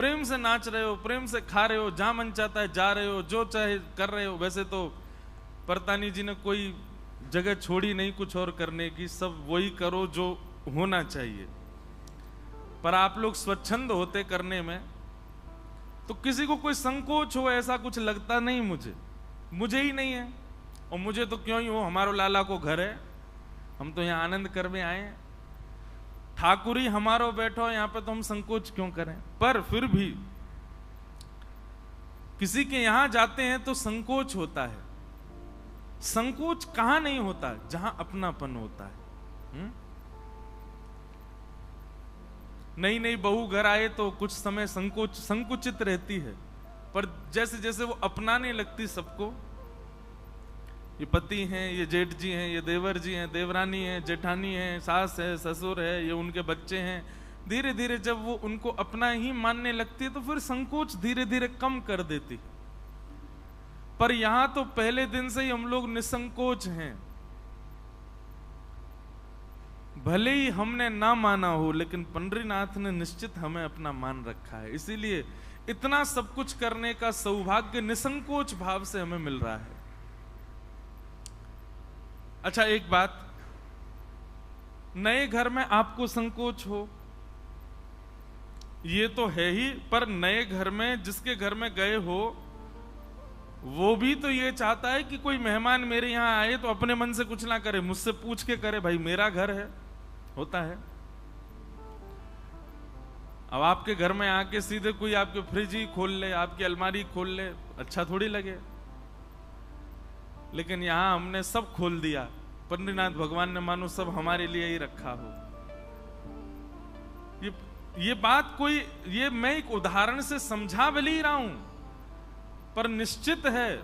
प्रेम से नाच रहे हो, प्रेम से खा रहे हो, जहां मन चाहता है जा रहे हो, जो चाहे कर रहे हो। वैसे तो परतानी जी ने कोई जगह छोड़ी नहीं कुछ और करने की, सब वही करो जो होना चाहिए। पर आप लोग स्वच्छंद होते करने में, तो किसी को कोई संकोच हो ऐसा कुछ लगता नहीं मुझे ही नहीं है। और मुझे तो क्यों ही हो, हमारो लाला को घर है, हम तो यहाँ आनंद करने आए हैं, ठाकुर ही हमारो बैठो यहाँ पे, तो हम संकोच क्यों करें। पर फिर भी किसी के यहां जाते हैं तो संकोच होता है। संकोच कहां नहीं होता, जहां अपनापन होता है। नई नई बहू घर आए तो कुछ समय संकुचित रहती है, पर जैसे जैसे वो अपनाने लगती सबको, ये पति हैं, ये जेठ जी हैं, ये देवर जी हैं, देवरानी है, जेठानी है, सास है, ससुर है, ये उनके बच्चे हैं, धीरे धीरे जब वो उनको अपना ही मानने लगती है तो फिर संकोच धीरे धीरे कम कर देती। पर यहां तो पहले दिन से ही हम लोग निसंकोच हैं। भले ही हमने ना माना हो, लेकिन पंडरीनाथ ने निश्चित हमें अपना मान रखा है, इसीलिए इतना सब कुछ करने का सौभाग्य निसंकोच भाव से हमें मिल रहा है। अच्छा, एक बात, नए घर में आपको संकोच हो ये तो है ही, पर नए घर में जिसके घर में गए हो वो भी तो ये चाहता है कि कोई मेहमान मेरे यहां आए तो अपने मन से कुछ ना करे, मुझसे पूछ के करे, भाई मेरा घर है, होता है। अब आपके घर में आके सीधे कोई आपके फ्रिज ही खोल ले, आपकी अलमारी खोल ले, अच्छा थोड़ी लगे। लेकिन यहां हमने सब खोल दिया, पंडरीनाथ भगवान ने मानो सब हमारे लिए ही रखा हो। ये बात कोई, ये मैं एक उदाहरण से समझा भी नहीं रहा हूं, पर निश्चित है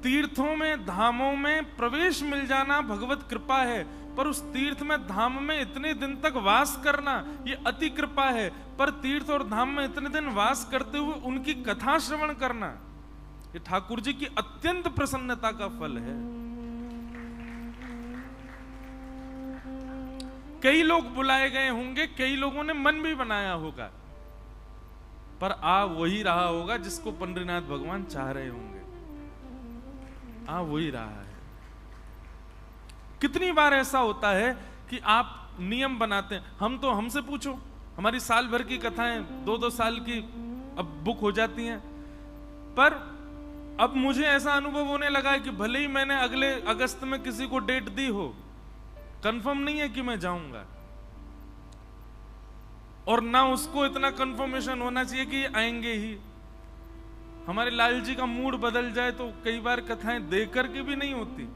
तीर्थों में धामों में प्रवेश मिल जाना भगवत कृपा है, पर उस तीर्थ में धाम में इतने दिन तक वास करना ये अति कृपा है। पर तीर्थ और धाम में इतने दिन वास करते हुए उनकी कथा श्रवण करना ये ठाकुर जी की अत्यंत प्रसन्नता का फल है। कई लोग बुलाए गए होंगे, कई लोगों ने मन भी बनाया होगा, पर आ वही रहा होगा जिसको पंडरीनाथ भगवान चाह रहे होंगे, आ वही रहा है। कितनी बार ऐसा होता है कि आप नियम बनाते हैं, हमसे पूछो, हमारी साल भर की कथाएं 2-2 साल की अब बुक हो जाती हैं, पर अब मुझे ऐसा अनुभव होने लगा है कि भले ही मैंने अगले अगस्त में किसी को डेट दी हो, कंफर्म नहीं है कि मैं जाऊंगा, और ना उसको इतना कंफर्मेशन होना चाहिए कि आएंगे ही। हमारे लाल जी का मूड बदल जाए तो कई बार कथाएं देख करके भी नहीं होती।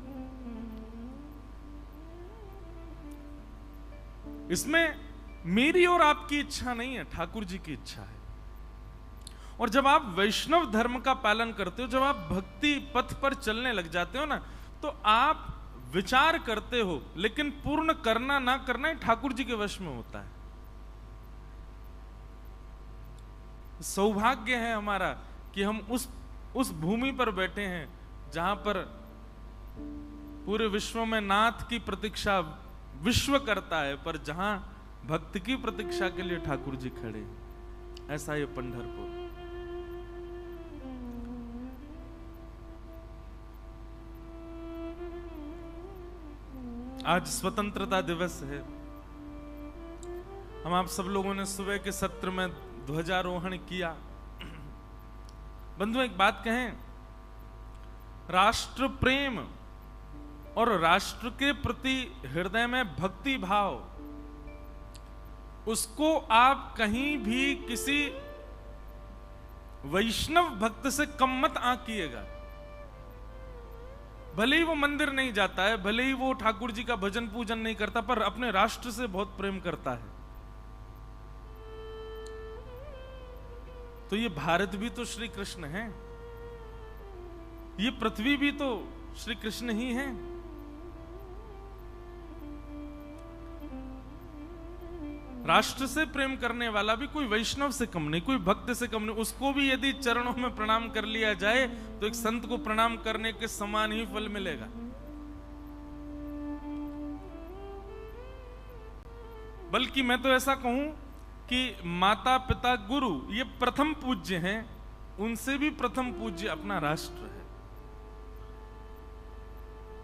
इसमें मेरी और आपकी इच्छा नहीं है, ठाकुर जी की इच्छा है। और जब आप वैष्णव धर्म का पालन करते हो, जब आप भक्ति पथ पर चलने लग जाते हो ना, तो आप विचार करते हो, लेकिन पूर्ण करना ना करना ही ठाकुर जी के वश में होता है। सौभाग्य है हमारा कि हम उस भूमि पर बैठे हैं जहां पर पूरे विश्व में नाथ की प्रतीक्षा विश्व करता है, पर जहां भक्त की प्रतीक्षा के लिए ठाकुर जी खड़े हैं। ऐसा ये पंढरपुर। आज स्वतंत्रता दिवस है। हम आप सब लोगों ने सुबह के सत्र में ध्वजारोहण किया। बंधु एक बात कहें, राष्ट्र प्रेम और राष्ट्र के प्रति हृदय में भक्ति भाव, उसको आप कहीं भी किसी वैष्णव भक्त से कम मत आंकिएगा। भले ही वो मंदिर नहीं जाता है, भले ही वो ठाकुर जी का भजन पूजन नहीं करता, पर अपने राष्ट्र से बहुत प्रेम करता है। तो ये भारत भी तो श्री कृष्ण है, ये पृथ्वी भी तो श्री कृष्ण ही है। राष्ट्र से प्रेम करने वाला भी कोई वैष्णव से कम नहीं, कोई भक्त से कम नहीं। उसको भी यदि चरणों में प्रणाम कर लिया जाए तो एक संत को प्रणाम करने के समान ही फल मिलेगा। बल्कि मैं तो ऐसा कहूं कि माता पिता गुरु ये प्रथम पूज्य हैं, उनसे भी प्रथम पूज्य अपना राष्ट्र है।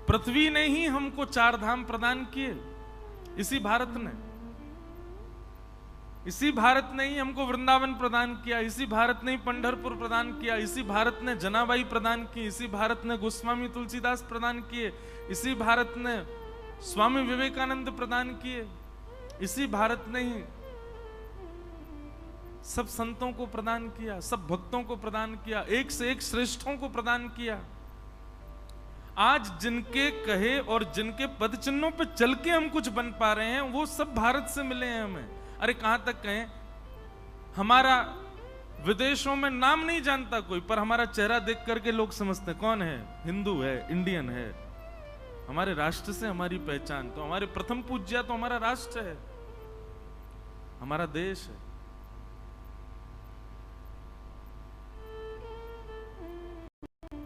पृथ्वी ने ही हमको 4 धाम प्रदान किए, इसी भारत ने। इसी भारत ने ही हमको वृंदावन प्रदान किया, इसी भारत ने ही पंढरपुर प्रदान किया, इसी भारत ने जनाबाई प्रदान की, इसी भारत ने गोस्वामी तुलसीदास प्रदान किए, इसी भारत ने स्वामी विवेकानंद प्रदान किए, इसी भारत ने ही सब संतों को प्रदान किया, सब भक्तों को प्रदान किया, एक से एक श्रेष्ठों को प्रदान किया। आज जिनके कहे और जिनके पद चिन्हों पे चल के हम कुछ बन पा रहे हैं, वो सब भारत से मिले हैं हमें। अरे कहां तक कहें, हमारा विदेशों में नाम नहीं जानता कोई, पर हमारा चेहरा देख करके लोग समझते कौन है, हिंदू है, इंडियन है। हमारे राष्ट्र से हमारी पहचान, तो हमारे प्रथम पूज्य तो हमारा राष्ट्र है, हमारा देश है।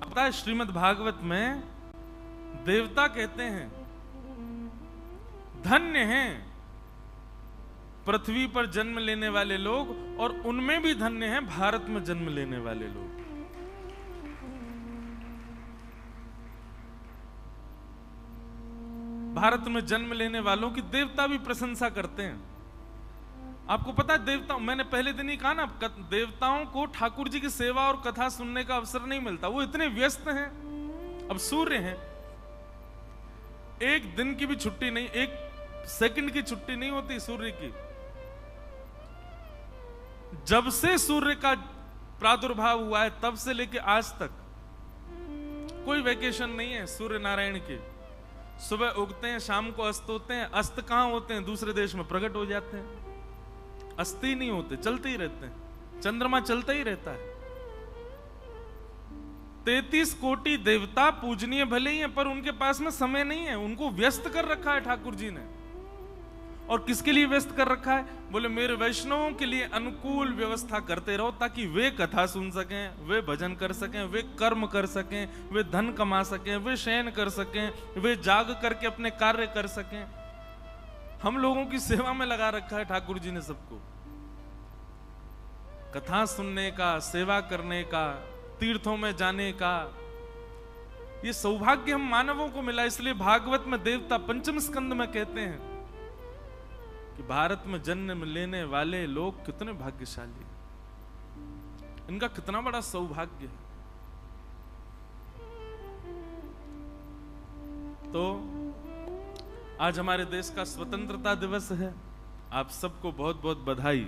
पता है श्रीमद् भागवत में देवता कहते हैं धन्य हैं पृथ्वी पर जन्म लेने वाले लोग, और उनमें भी धन्य हैं भारत में जन्म लेने वाले लोग। भारत में जन्म लेने वालों की देवता भी प्रशंसा करते हैं। आपको पता है देवता, मैंने पहले दिन ही कहा ना, देवताओं को ठाकुर जी की सेवा और कथा सुनने का अवसर नहीं मिलता, वो इतने व्यस्त हैं। अब सूर्य हैं, एक दिन की भी छुट्टी नहीं, एक सेकंड की छुट्टी नहीं होती सूर्य की। जब से सूर्य का प्रादुर्भाव हुआ है तब से लेके आज तक कोई वैकेशन नहीं है सूर्य नारायण के। सुबह उगते हैं, शाम को अस्त होते हैं। अस्त कहां होते हैं? दूसरे देश में प्रकट हो जाते हैं। अस्त ही नहीं होते, चलते ही रहते हैं। चंद्रमा चलता ही रहता है। 33 कोटि देवता पूजनीय भले ही हैं, पर उनके पास में समय नहीं है। उनको व्यस्त कर रखा है ठाकुर जी ने। और किसके लिए व्यस्त कर रखा है? बोले मेरे वैष्णवों के लिए अनुकूल व्यवस्था करते रहो, ताकि वे कथा सुन सकें, वे भजन कर सकें, वे कर्म कर सकें, वे धन कमा सकें, वे शयन कर सकें, वे जाग करके अपने कार्य कर सकें। हम लोगों की सेवा में लगा रखा है ठाकुर जी ने सबको। कथा सुनने का, सेवा करने का, तीर्थों में जाने का, ये सौभाग्य हम मानवों को मिला। इसलिए भागवत में देवता पंचम स्कंद में कहते हैं कि भारत में जन्म लेने वाले लोग कितने भाग्यशाली, इनका कितना बड़ा सौभाग्य है। तो आज हमारे देश का स्वतंत्रता दिवस है। आप सबको बहुत बहुत बधाई,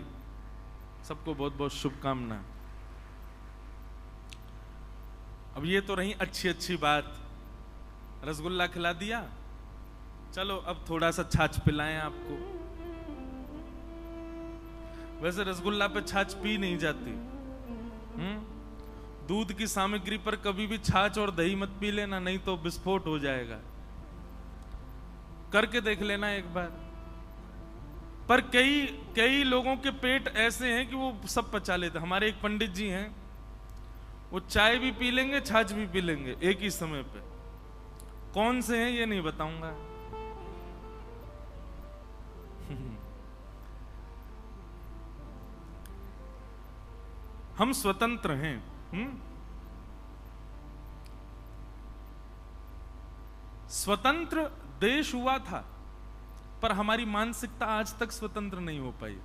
सबको बहुत बहुत शुभकामना। अब ये तो रही अच्छी अच्छी बात, रसगुल्ला खिला दिया, चलो अब थोड़ा सा छाछ पिलाएं आपको। वैसे रसगुल्ला पे छाछ पी नहीं जाती। दूध की सामग्री पर कभी भी छाछ और दही मत पी लेना, नहीं तो विस्फोट हो जाएगा। करके देख लेना एक बार। पर कई लोगों के पेट ऐसे हैं कि वो सब पचा लेते। हमारे एक पंडित जी हैं, वो चाय भी पी लेंगे, छाछ भी पी लेंगे एक ही समय पे। कौन से हैं ये नहीं बताऊंगा। हम स्वतंत्र हैं। स्वतंत्र देश हुआ था, पर हमारी मानसिकता आज तक स्वतंत्र नहीं हो पाई।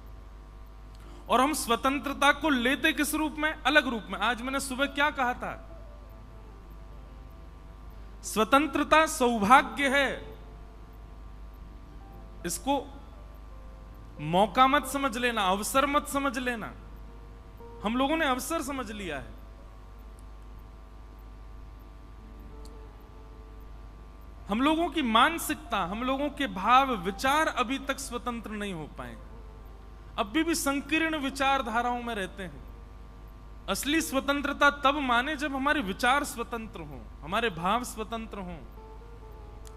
और हम स्वतंत्रता को लेते किस रूप में? अलग रूप में। आज मैंने सुबह क्या कहा था? स्वतंत्रता सौभाग्य है, इसको मौका मत समझ लेना, अवसर मत समझ लेना। हम लोगों ने अवसर समझ लिया है। हम लोगों की मानसिकता, हम लोगों के भाव विचार अभी तक स्वतंत्र नहीं हो पाए। अभी भी संकीर्ण विचारधाराओं में रहते हैं। असली स्वतंत्रता तब माने जब हमारे विचार स्वतंत्र हों, हमारे भाव स्वतंत्र हों,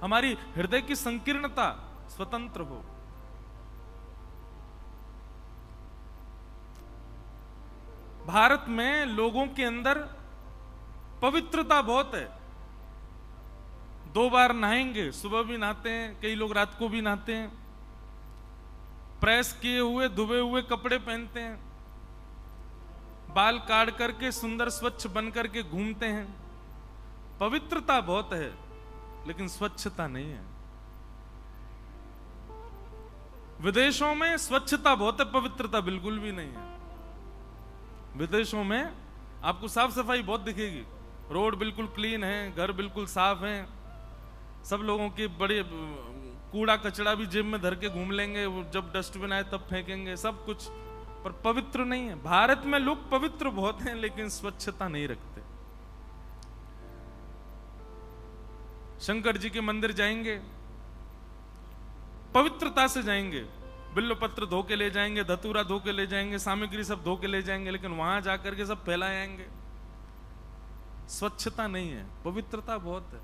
हमारी हृदय की संकीर्णता स्वतंत्र हो। भारत में लोगों के अंदर पवित्रता बहुत है। 2 बार नहाएंगे, सुबह भी नहाते हैं, कई लोग रात को भी नहाते हैं। प्रेस किए हुए धुबे हुए कपड़े पहनते हैं, बाल काट करके सुंदर स्वच्छ बन करके घूमते हैं। पवित्रता बहुत है लेकिन स्वच्छता नहीं है। विदेशों में स्वच्छता बहुत है, पवित्रता बिल्कुल भी नहीं है। विदेशों में आपको साफ सफाई बहुत दिखेगी, रोड बिल्कुल क्लीन है, घर बिल्कुल साफ है, सब लोगों के बड़े कूड़ा कचड़ा भी जेब में धर के घूम लेंगे, वो जब डस्टबिन आए तब फेंकेंगे, सब कुछ, पर पवित्र नहीं है। भारत में लोग पवित्र बहुत हैं लेकिन स्वच्छता नहीं रखते। शंकर जी के मंदिर जाएंगे, पवित्रता से जाएंगे, बिल्व पत्र धो के ले जाएंगे, धतूरा धो के ले जाएंगे, सामग्री सब धो के ले जाएंगे, लेकिन वहां जाकर के सब फैलाए आएंगे। स्वच्छता नहीं है, पवित्रता बहुत है।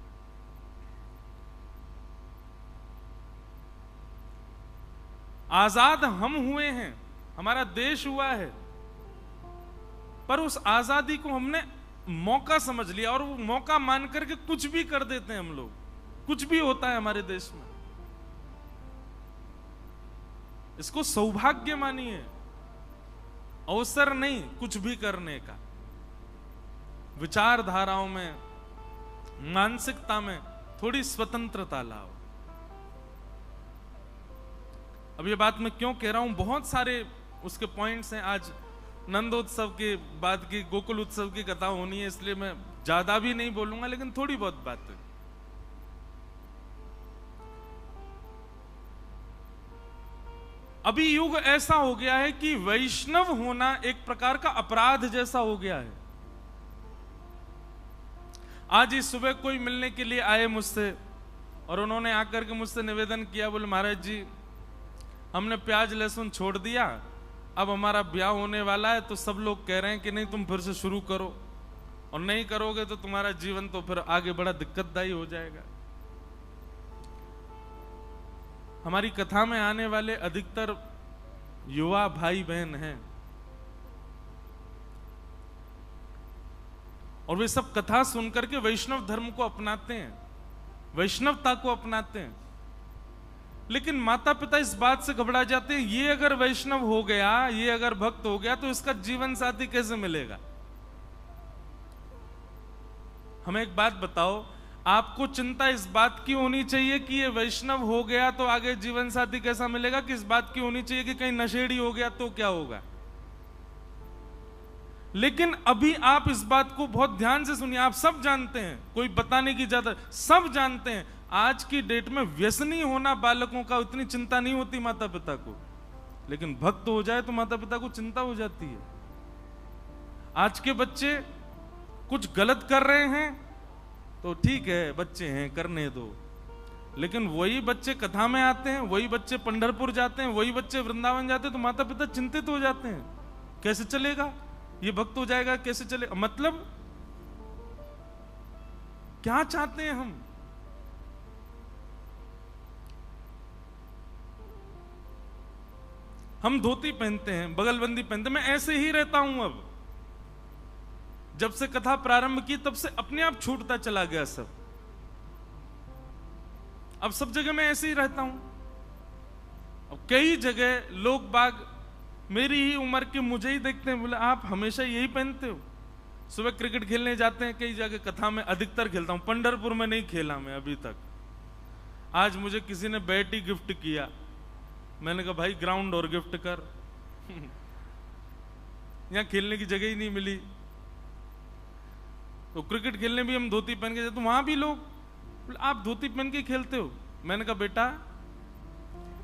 आजाद हम हुए हैं, हमारा देश हुआ है, पर उस आजादी को हमने मौका समझ लिया और वो मौका मान करके कुछ भी कर देते हैं हम लोग। कुछ भी होता है हमारे देश में, इसको सौभाग्य मानिए, अवसर नहीं कुछ भी करने का। विचारधाराओं में, मानसिकता में थोड़ी स्वतंत्रता लाओ। अब ये बात मैं क्यों कह रहा हूं, बहुत सारे उसके पॉइंट्स हैं। आज नंदोत्सव के बाद की गोकुल उत्सव की कथा होनी है, इसलिए मैं ज्यादा भी नहीं बोलूंगा, लेकिन थोड़ी बहुत बातें। अभी युग ऐसा हो गया है कि वैष्णव होना एक प्रकार का अपराध जैसा हो गया है। आज ही सुबह कोई मिलने के लिए आए मुझसे और उन्होंने आकर के मुझसे निवेदन किया, बोले महाराज जी हमने प्याज लहसुन छोड़ दिया, अब हमारा ब्याह होने वाला है, तो सब लोग कह रहे हैं कि नहीं तुम फिर से शुरू करो, और नहीं करोगे तो तुम्हारा जीवन तो फिर आगे बड़ा दिक्कतदायी हो जाएगा। हमारी कथा में आने वाले अधिकतर युवा भाई बहन हैं और वे सब कथा सुनकर के वैष्णव धर्म को अपनाते हैं, वैष्णवता को अपनाते हैं। लेकिन माता पिता इस बात से घबरा जाते हैं, ये अगर वैष्णव हो गया, ये अगर भक्त हो गया, तो इसका जीवन साथी कैसे मिलेगा। हमें एक बात बताओ, आपको चिंता इस बात की होनी चाहिए कि ये वैष्णव हो गया तो आगे जीवन साथी कैसा मिलेगा, कि इस बात की होनी चाहिए कि कहीं नशेड़ी हो गया तो क्या होगा। लेकिन अभी आप इस बात को बहुत ध्यान से सुनिए, आप सब जानते हैं, कोई बताने की ज्यादा, सब जानते हैं आज की डेट में व्यसनी होना बालकों का इतनी चिंता नहीं होती माता पिता को, लेकिन भक्त हो जाए तो माता पिता को चिंता हो जाती है। आज के बच्चे कुछ गलत कर रहे हैं तो ठीक है, बच्चे हैं करने दो, लेकिन वही बच्चे कथा में आते हैं, वही बच्चे पंढरपुर जाते हैं, वही बच्चे वृंदावन जाते हैं, तो माता पिता चिंतित हो जाते हैं, कैसे चलेगा ये भक्त हो जाएगा, कैसे चलेगा। मतलब क्या चाहते हैं हम। हम धोती पहनते हैं, बगलबंदी पहनते हैं, मैं ऐसे ही रहता हूं। अब जब से कथा प्रारंभ की तब से अपने आप छूटता चला गया सब, अब सब जगह मैं ऐसे ही रहता हूं। अब कई जगह लोग बाग मेरी ही उम्र के मुझे ही देखते हैं, बोले आप हमेशा यही पहनते हो। सुबह क्रिकेट खेलने जाते हैं, कई जगह कथा में अधिकतर खेलता हूं, पंढरपुर में नहीं खेला मैं अभी तक। आज मुझे किसी ने बैट ही गिफ्ट किया, मैंने कहा भाई ग्राउंड और गिफ्ट कर यहां खेलने की जगह ही नहीं मिली। तो क्रिकेट खेलने भी हम धोती पहन के जाते, तो वहां भी लोग आप धोती पहन के खेलते हो। मैंने कहा बेटा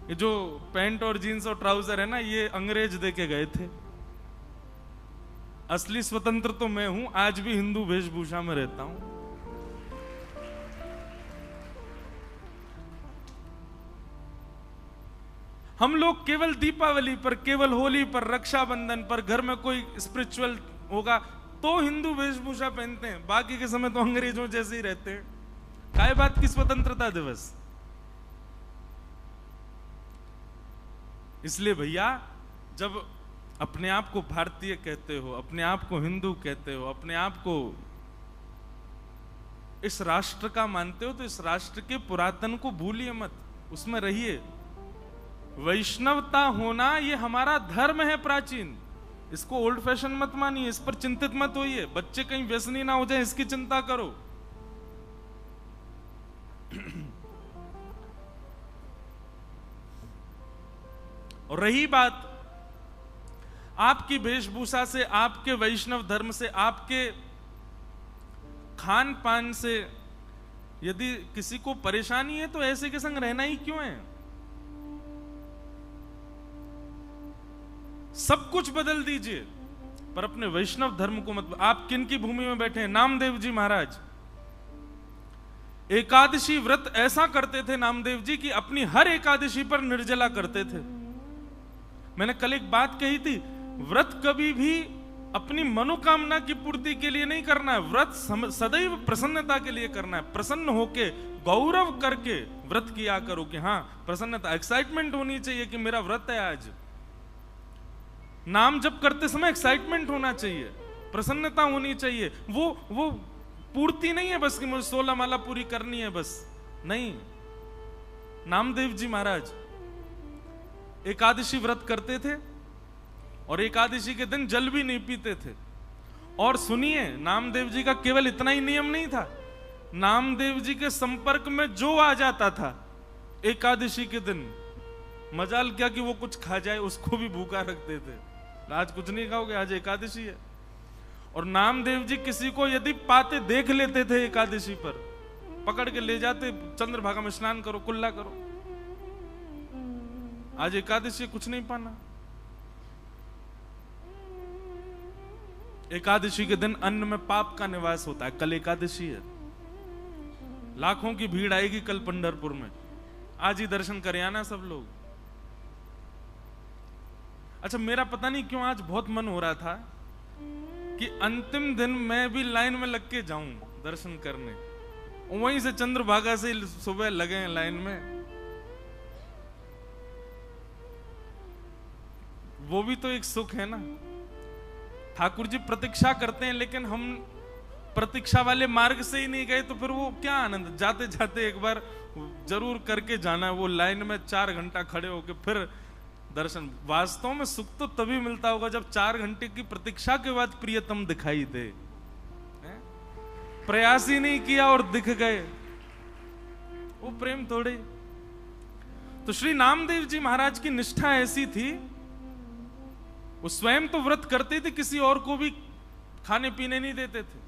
ये जो पैंट और जीन्स और ट्राउजर है ना, ये अंग्रेज दे के गए थे, असली स्वतंत्र तो मैं हूं, आज भी हिंदू वेशभूषा में रहता हूं। हम लोग केवल दीपावली पर, केवल होली पर, रक्षाबंधन पर, घर में कोई स्पिरिचुअल होगा तो हिंदू वेशभूषा पहनते हैं, बाकी के समय तो अंग्रेजों जैसे ही रहते हैं। काय बात की स्वतंत्रता दिवस। इसलिए भैया जब अपने आप को भारतीय कहते हो, अपने आप को हिंदू कहते हो, अपने आप को इस राष्ट्र का मानते हो, तो इस राष्ट्र के पुरातन को भूलिए मत, उसमें रहिए। वैष्णवता होना ये हमारा धर्म है प्राचीन, इसको ओल्ड फैशन मत मानिए, इस पर चिंतित मत होइए। बच्चे कहीं व्यसनी ना हो जाए इसकी चिंता करो। और रही बात आपकी वेशभूषा से, आपके वैष्णव धर्म से, आपके खान पान से यदि किसी को परेशानी है तो ऐसे के संग रहना ही क्यों है? सब कुछ बदल दीजिए पर अपने वैष्णव धर्म को मत। आप किन की भूमि में बैठे हैं? नामदेव जी महाराज एकादशी व्रत ऐसा करते थे नामदेव जी की अपनी हर एकादशी पर निर्जला करते थे। मैंने कल एक बात कही थी, व्रत कभी भी अपनी मनोकामना की पूर्ति के लिए नहीं करना है, व्रत सदैव प्रसन्नता के लिए करना है। प्रसन्न होके गौरव करके व्रत किया करो कि हाँ प्रसन्नता, एक्साइटमेंट होनी चाहिए कि मेरा व्रत है आज। नाम जप करते समय एक्साइटमेंट होना चाहिए, प्रसन्नता होनी चाहिए। वो पूर्ति नहीं है बस कि मुझे 16 माला पूरी करनी है बस, नहीं। नामदेव जी महाराज एकादशी व्रत करते थे और एकादशी के दिन जल भी नहीं पीते थे। और सुनिए, नामदेव जी का केवल इतना ही नियम नहीं था, नामदेव जी के संपर्क में जो आ जाता था एकादशी के दिन, मजाल क्या कि वो कुछ खा जाए, उसको भी भूखा रखते थे। आज कुछ नहीं खाओगे, आज एकादशी है। और नामदेव जी किसी को यदि पाते देख लेते थे एकादशी पर, पकड़ के ले जाते, चंद्रभागा में स्नान करो, कुल्ला करो, आज एकादशी कुछ नहीं पाना। एकादशी के दिन अन्न में पाप का निवास होता है। कल एकादशी है, लाखों की भीड़ आएगी कल पंढरपुर में, आज ही दर्शन कर आना सब लोग। अच्छा, मेरा पता नहीं क्यों आज बहुत मन हो रहा था कि अंतिम दिन मैं भी लाइन में लग के जाऊं दर्शन करने। वहीं से चंद्रभागा से सुबह लगे हैं लाइन में। वो भी तो एक सुख है ना। ठाकुर जी प्रतीक्षा करते हैं, लेकिन हम प्रतीक्षा वाले मार्ग से ही नहीं गए तो फिर वो क्या आनंद। जाते जाते एक बार जरूर करके जाना, वो लाइन में 4 घंटा खड़े होके फिर दर्शन। वास्तव में सुख तो तभी मिलता होगा जब 4 घंटे की प्रतीक्षा के बाद प्रियतम दिखाई दे। प्रयास ही नहीं किया और दिख गए, वो प्रेम थोड़े। तो श्री नामदेव जी महाराज की निष्ठा ऐसी थी, वो स्वयं तो व्रत करते थे, किसी और को भी खाने पीने नहीं देते थे।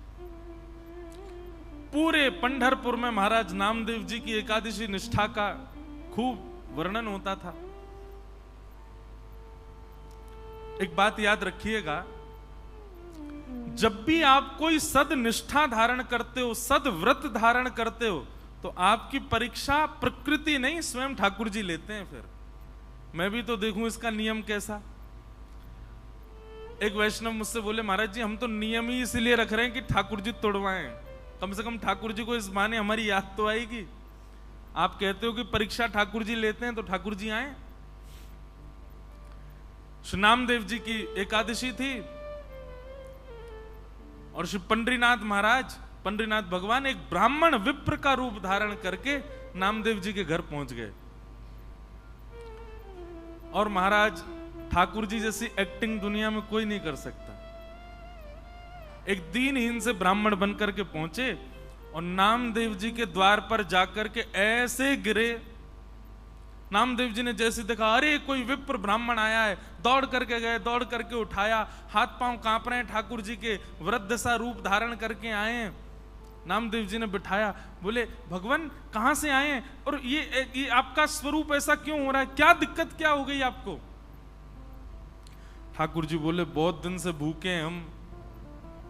पूरे पंढरपुर में महाराज नामदेव जी की एकादशी निष्ठा का खूब वर्णन होता था। एक बात याद रखिएगा, जब भी आप कोई सद निष्ठा धारण करते हो, सद व्रत धारण करते हो, तो आपकी परीक्षा प्रकृति नहीं स्वयं ठाकुर जी लेते हैं। फिर मैं भी तो देखूं इसका नियम कैसा। एक वैष्णव मुझसे बोले, महाराज जी हम तो नियम ही इसलिए रख रहे हैं कि ठाकुर जी तोड़वाएं, कम से कम ठाकुर जी को इस बहाने हमारी याद तो आएगी। आप कहते हो कि परीक्षा ठाकुर जी लेते हैं, तो ठाकुर जी आए। श्री नामदेव जी की एकादशी थी और श्री पंडरीनाथ महाराज, पंडरीनाथ भगवान एक ब्राह्मण विप्र का रूप धारण करके नामदेव जी के घर पहुंच गए। और महाराज ठाकुर जी जैसी एक्टिंग दुनिया में कोई नहीं कर सकता। एक दीनहीन से ब्राह्मण बनकर के पहुंचे और नामदेव जी के द्वार पर जाकर के ऐसे गिरे। नामदेव जी ने जैसे देखा, अरे कोई विप्र ब्राह्मण आया है, दौड़ करके गए, दौड़ करके उठाया, हाथ पांव कांप रहे हैं, ठाकुर जी के वृद्ध सा रूप धारण करके आए हैं। नामदेव जी ने बिठाया, बोले भगवान कहां से आए हैं और ये आपका स्वरूप ऐसा क्यों हो रहा है, क्या दिक्कत क्या हो गई आपको? ठाकुर जी बोले, बहुत दिन से भूखे हैं हम,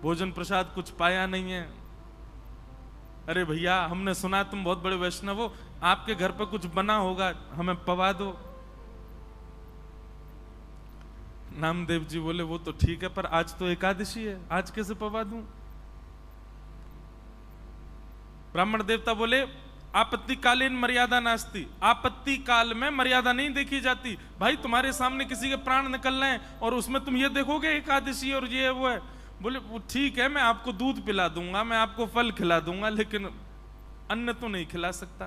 भोजन प्रसाद कुछ पाया नहीं है। अरे भैया हमने सुना तुम बहुत बड़े वैष्णव हो, आपके घर पर कुछ बना होगा, हमें पवा दो। नामदेव जी बोले, वो तो ठीक है पर आज तो एकादशी है, आज कैसे पवा दूं? ब्राह्मण देवता बोले, आपत्ति कालीन मर्यादा नास्ती, आपत्ति काल में मर्यादा नहीं देखी जाती। भाई तुम्हारे सामने किसी के प्राण निकल रहे हैं और उसमें तुम ये देखोगे एकादशी और ये वो है। बोले वो ठीक है, मैं आपको दूध पिला दूंगा, मैं आपको फल खिला दूंगा, लेकिन अन्न तो नहीं खिला सकता।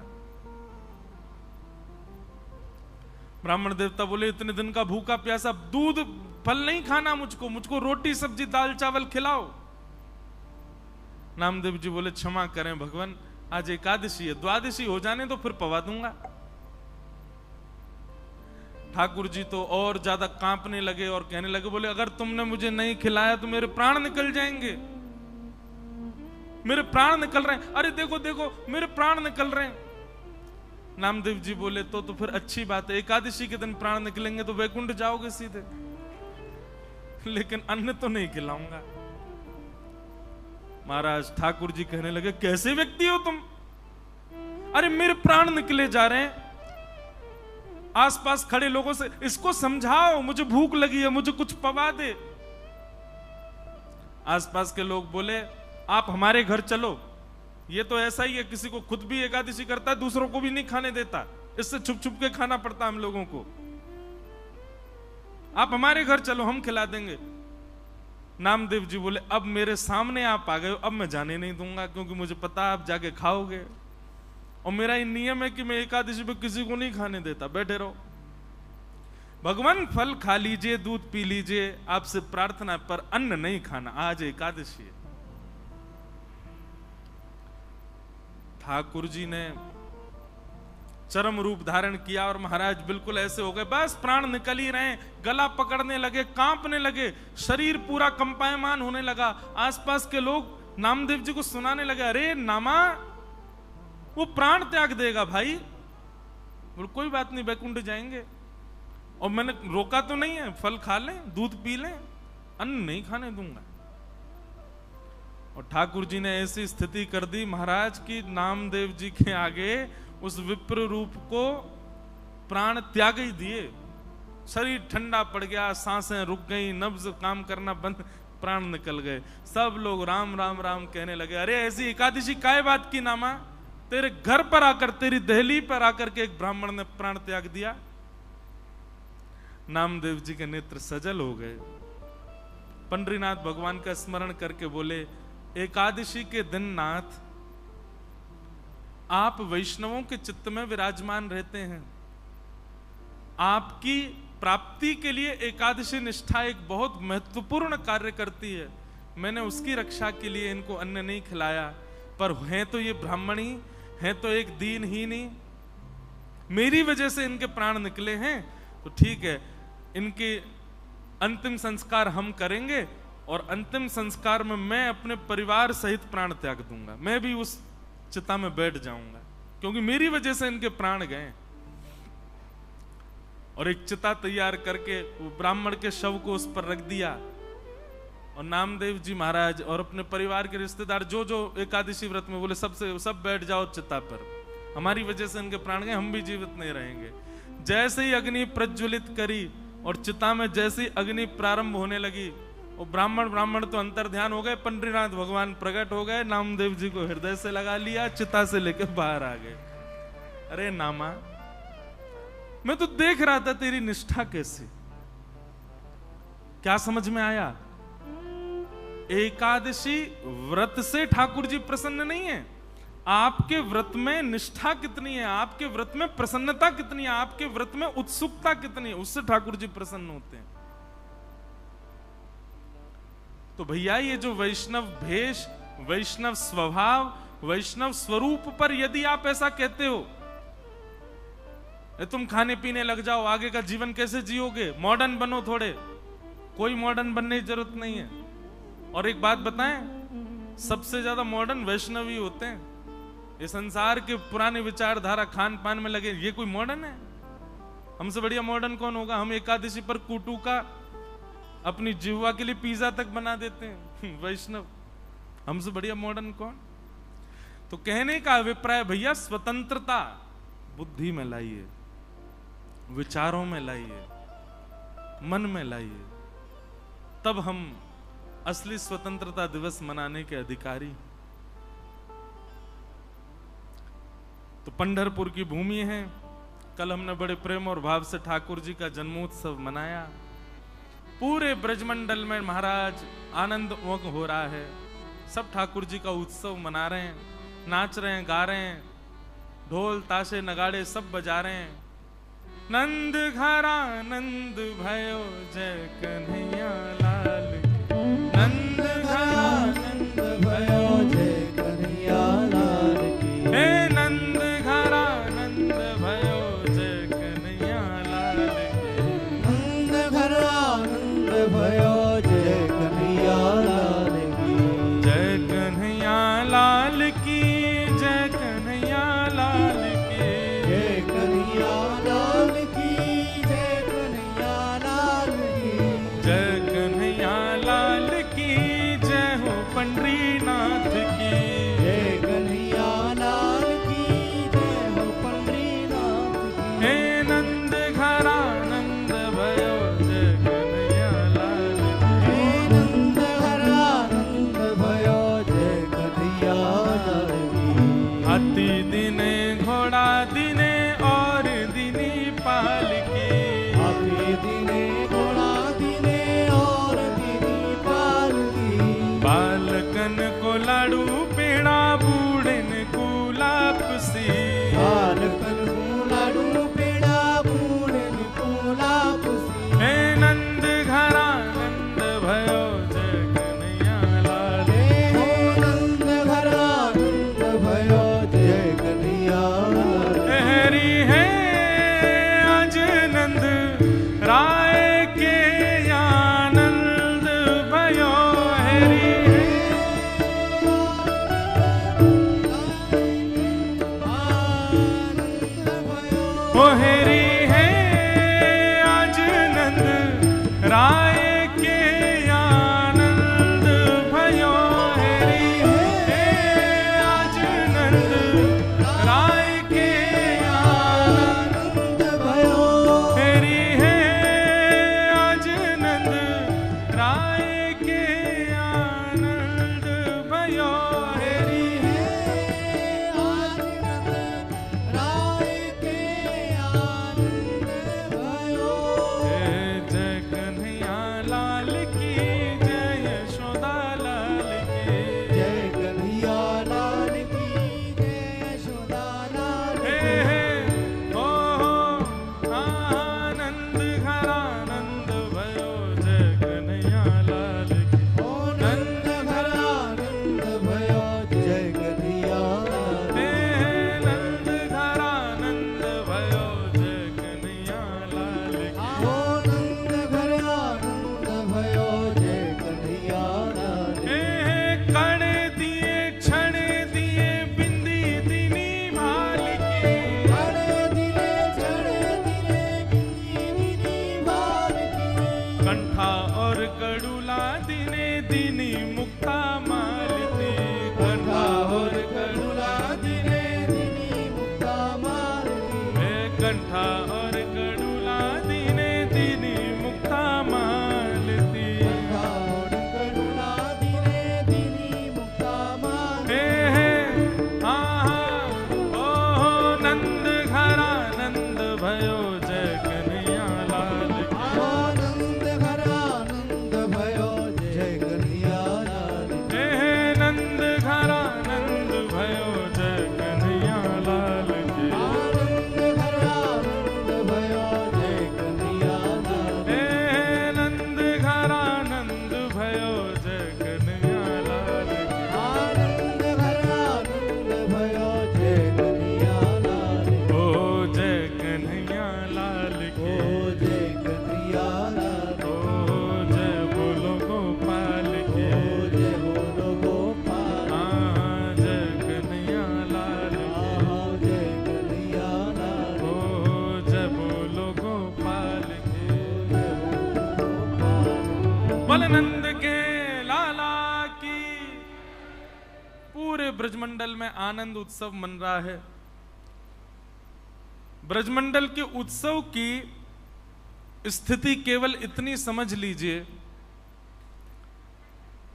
ब्राह्मण देवता बोले इतने दिन का भूखा प्यासा, दूध फल नहीं खाना मुझको रोटी सब्जी दाल चावल खिलाओ। नामदेव जी बोले क्षमा करें भगवान, आज एकादशी है, द्वादशी हो जाने तो फिर पवा दूंगा। ठाकुर जी तो और ज्यादा कांपने लगे और कहने लगे, बोले अगर तुमने मुझे नहीं खिलाया तो मेरे प्राण निकल जाएंगे, मेरे प्राण निकल रहे हैं, अरे देखो देखो मेरे प्राण निकल रहे हैं। नामदेव जी बोले तो फिर अच्छी बात है, एकादशी के दिन प्राण निकलेंगे तो वैकुंठ जाओगे सीधे, लेकिन अन्न तो नहीं खिलाऊंगा। महाराज ठाकुर जी कहने लगे, कैसे व्यक्ति हो तुम, अरे मेरे प्राण निकले जा रहे हैं, आसपास खड़े लोगों से इसको समझाओ, मुझे भूख लगी है, मुझे कुछ पवा दे। आसपास के लोग बोले, आप हमारे घर चलो, ये तो ऐसा ही है, किसी को खुद भी एकादशी करता है, दूसरों को भी नहीं खाने देता, इससे छुप छुप के खाना पड़ता हम लोगों को, आप हमारे घर चलो, हम खिला देंगे। नामदेव जी बोले, अब मेरे सामने आप आ गए, अब मैं जाने नहीं दूंगा, क्योंकि मुझे पता आप जाके खाओगे, और मेरा ये नियम है कि मैं एकादशी पे किसी को नहीं खाने देता, बैठे रहो। भगवान फल खा लीजिए, दूध पी लीजिए, आपसे प्रार्थना, पर अन्न नहीं खाना, आज एकादशी है। ठाकुर जी ने चरम रूप धारण किया और महाराज बिल्कुल ऐसे हो गए, बस प्राण निकल ही रहे, गला पकड़ने लगे, कांपने लगे, शरीर पूरा कंपायमान होने लगा। आसपास के लोग नामदेव जी को सुनाने लगे, अरे नामा वो प्राण त्याग देगा भाई। बोल कोई बात नहीं, वैकुंठ जाएंगे, और मैंने रोका तो नहीं है, फल खा लें, दूध पी लें, अन्न नहीं खाने दूंगा। और ठाकुर जी ने ऐसी स्थिति कर दी महाराज की नामदेव जी के आगे उस विप्र रूप को प्राण त्याग ही दिए, शरीर ठंडा पड़ गया, सांसें रुक गई, नब्ज काम करना बंद, प्राण निकल गए। सब लोग राम राम राम कहने लगे, अरे ऐसी एकादशी काय बात की नामा, तेरे घर पर आकर, तेरी दहली पर आकर के एक ब्राह्मण ने प्राण त्याग दिया। नामदेव जी के नेत्र सजल हो गए, पंडरीनाथ भगवान का स्मरण करके बोले, एकादशी के दिन नाथ आप वैष्णवों के चित्त में विराजमान रहते हैं, आपकी प्राप्ति के लिए एकादशी निष्ठा एक बहुत महत्वपूर्ण कार्य करती है। मैंने उसकी रक्षा के लिए इनको अन्न नहीं खिलाया, पर हैं तो ये ब्राह्मणी, हैं तो एक दीनहीनी, मेरी वजह से इनके प्राण निकले हैं, तो ठीक है, इनके अंतिम संस्कार हम करेंगे, और अंतिम संस्कार में मैं अपने परिवार सहित प्राण त्याग दूंगा, मैं भी उस चिता में बैठ जाऊंगा, क्योंकि मेरी वजह से इनके प्राण गए। और एक चिता तैयार करके वो ब्राह्मण के शव को उस पर रख दिया, और नामदेव जी महाराज और अपने परिवार के रिश्तेदार जो जो एकादशी व्रत में, बोले सब बैठ जाओ चिता पर, हमारी वजह से इनके प्राण गए, हम भी जीवित नहीं रहेंगे। जैसे ही अग्नि प्रज्वलित करी और चिता में जैसे ही अग्नि प्रारंभ होने लगी, और ब्राह्मण तो अंतर ध्यान हो गए, पंडरीनाथ भगवान प्रकट हो गए, नामदेव जी को हृदय से लगा लिया, चिता से लेकर बाहर आ गए। अरे नामा, मैं तो देख रहा था तेरी निष्ठा कैसी, क्या समझ में आया? एकादशी व्रत से ठाकुर जी प्रसन्न नहीं है, आपके व्रत में निष्ठा कितनी है, आपके व्रत में प्रसन्नता कितनी है, आपके व्रत में उत्सुकता कितनी है, उससे ठाकुर जी प्रसन्न होते हैं। तो भैया ये जो वैष्णव भेष, वैष्णव स्वभाव, वैष्णव स्वरूप पर यदि आप ऐसा कहते हो, तुम खाने पीने लग जाओ, आगे का जीवन कैसे जियोगे, मॉडर्न बनो थोड़े, कोई मॉडर्न बनने की जरूरत नहीं है। और एक बात बताएं, सबसे ज्यादा मॉडर्न वैष्णव ही होते हैं, ये संसार के पुराने विचारधारा खान पान में लगे, ये कोई मॉडर्न है? हमसे बढ़िया मॉडर्न कौन होगा? हम एकादशी पर कुटू का अपनी जिह्वा के लिए पिज्जा तक बना देते हैं वैष्णव, हमसे बढ़िया मॉडर्न कौन? तो कहने का अभिप्राय भैया, स्वतंत्रता बुद्धि में लाइए, विचारों में लाइए, मन में लाइए, तब हम असली स्वतंत्रता दिवस मनाने के अधिकारी। तो पंढरपुर की भूमि है, कल हमने बड़े प्रेम और भाव से ठाकुर जी का जन्मोत्सव मनाया, पूरे ब्रजमंडल में महाराज आनंद हो रहा है, सब ठाकुर जी का उत्सव मना रहे हैं, नाच रहे हैं, गा रहे हैं, ढोल ताशे नगाड़े सब बजा रहे हैं। नंद घरा नंद भयो जय कन्हैया लाल की। नंद घरा नंद भयो जय कन्हैया लाल की। हे नंद घरा नंद भयो जय कन्हैया लाल की। नंद घरा नंद भयो जय कन्हैया लाल की। जय कन्हैया लाल की जय कन्हैया लाल की। जय कन्हैया लाल की जय कन्हैया लाल की। जय कन्हैया लाल की जय हो पंडरीनाथ की। जय कन्हैया लाल की जय हो पंडरीनाथ की। हे नंद घरा नंद भयो जय कन्हैया लाल की। हे नंद घरा नंद भयो जय कन्हैया लाल की। हाथी दिने घोड़ा दिने और दिनी पालकी। हाथी दिने घोड़ा दिने और दिनी पालकी। बालकन को लाडू पेड़ा बूढ़न गुलाब सी। बालकन को लाडू पेड़ा बूढ़न गुलाब सी। हे नंद घरा नंद भयो जय कन्हैया लाल की। हे नंद घरा नंद भयो जय कन्हैया लाल की। हरि है आज नंद राय के आनंद भयो। हरि है आनंद भयो। ओ हरि है आज नंद राय के आनंद भयो। हरि है आज नंद राय के आनंद। आनंद भयो। हरि है आज नंद राय के आनंद भयो। हरि है आज नंद राय के आनंद भयो। जय कन्हैया लाल की जय यशोदा लाल की। जय कन्हैया लाल की जय यशोदा लाल हे की। हे ओ आनंद घरा नंद भयो जय कन्हैया लाल की। ओ नंद घरा नंद भयो जय कन्हैया लाल हे की। हे नंद घरा नंद भयो जय कन्हैया लाल की। ओ नंद घरा नंद भयो जय कन्हैया लाल की। हे हे कण दिए क्षण दिए बिंदी दिनी भाल की। अरे दिने चढ़े दिने बिंदी दिनी बाल की। कंठा और कड़ूला दिने दिनी मुक्ता मालती। कंठा और कड़ूला दिने दिनी मुक्ता माल की। हे कंठा और कड़ूला दिने दिनी मुक्ता मालती। और करुणा दिने दिनी मुक्ता माल हे हे आहा ओ नंद घरा नंद भयो जय कन्हैया लाल की। आनंद घरा नंद भयो जय कन्हैया लाल की। हे हे नंद घरा नंद भयो जय कन्हैया लाल की। आनंद घरा नंद भयो जय कन्हैया लाल की। हे हे नंद घरा नंद भयो जय कन्हैया लाल की। आनंद घरा नंद भयो जय कन्हैया लाल की। ओ जय कन्हैया लाल ओ की। जय कन्हैया लाल की। ओ जय बोलो गोपाल ओ की। जय बोलो गोपाल। हाँ जय कन्हैया लाल की। आहा जय कन्हैया लाल ओ जय बोलो गोपाल की। जय बोलो गोपाल। बलनंद के लाला की। पूरे ब्रजमंडल में आनंद उत्सव मन रहा है। ब्रजमंडल के उत्सव की स्थिति केवल इतनी समझ लीजिए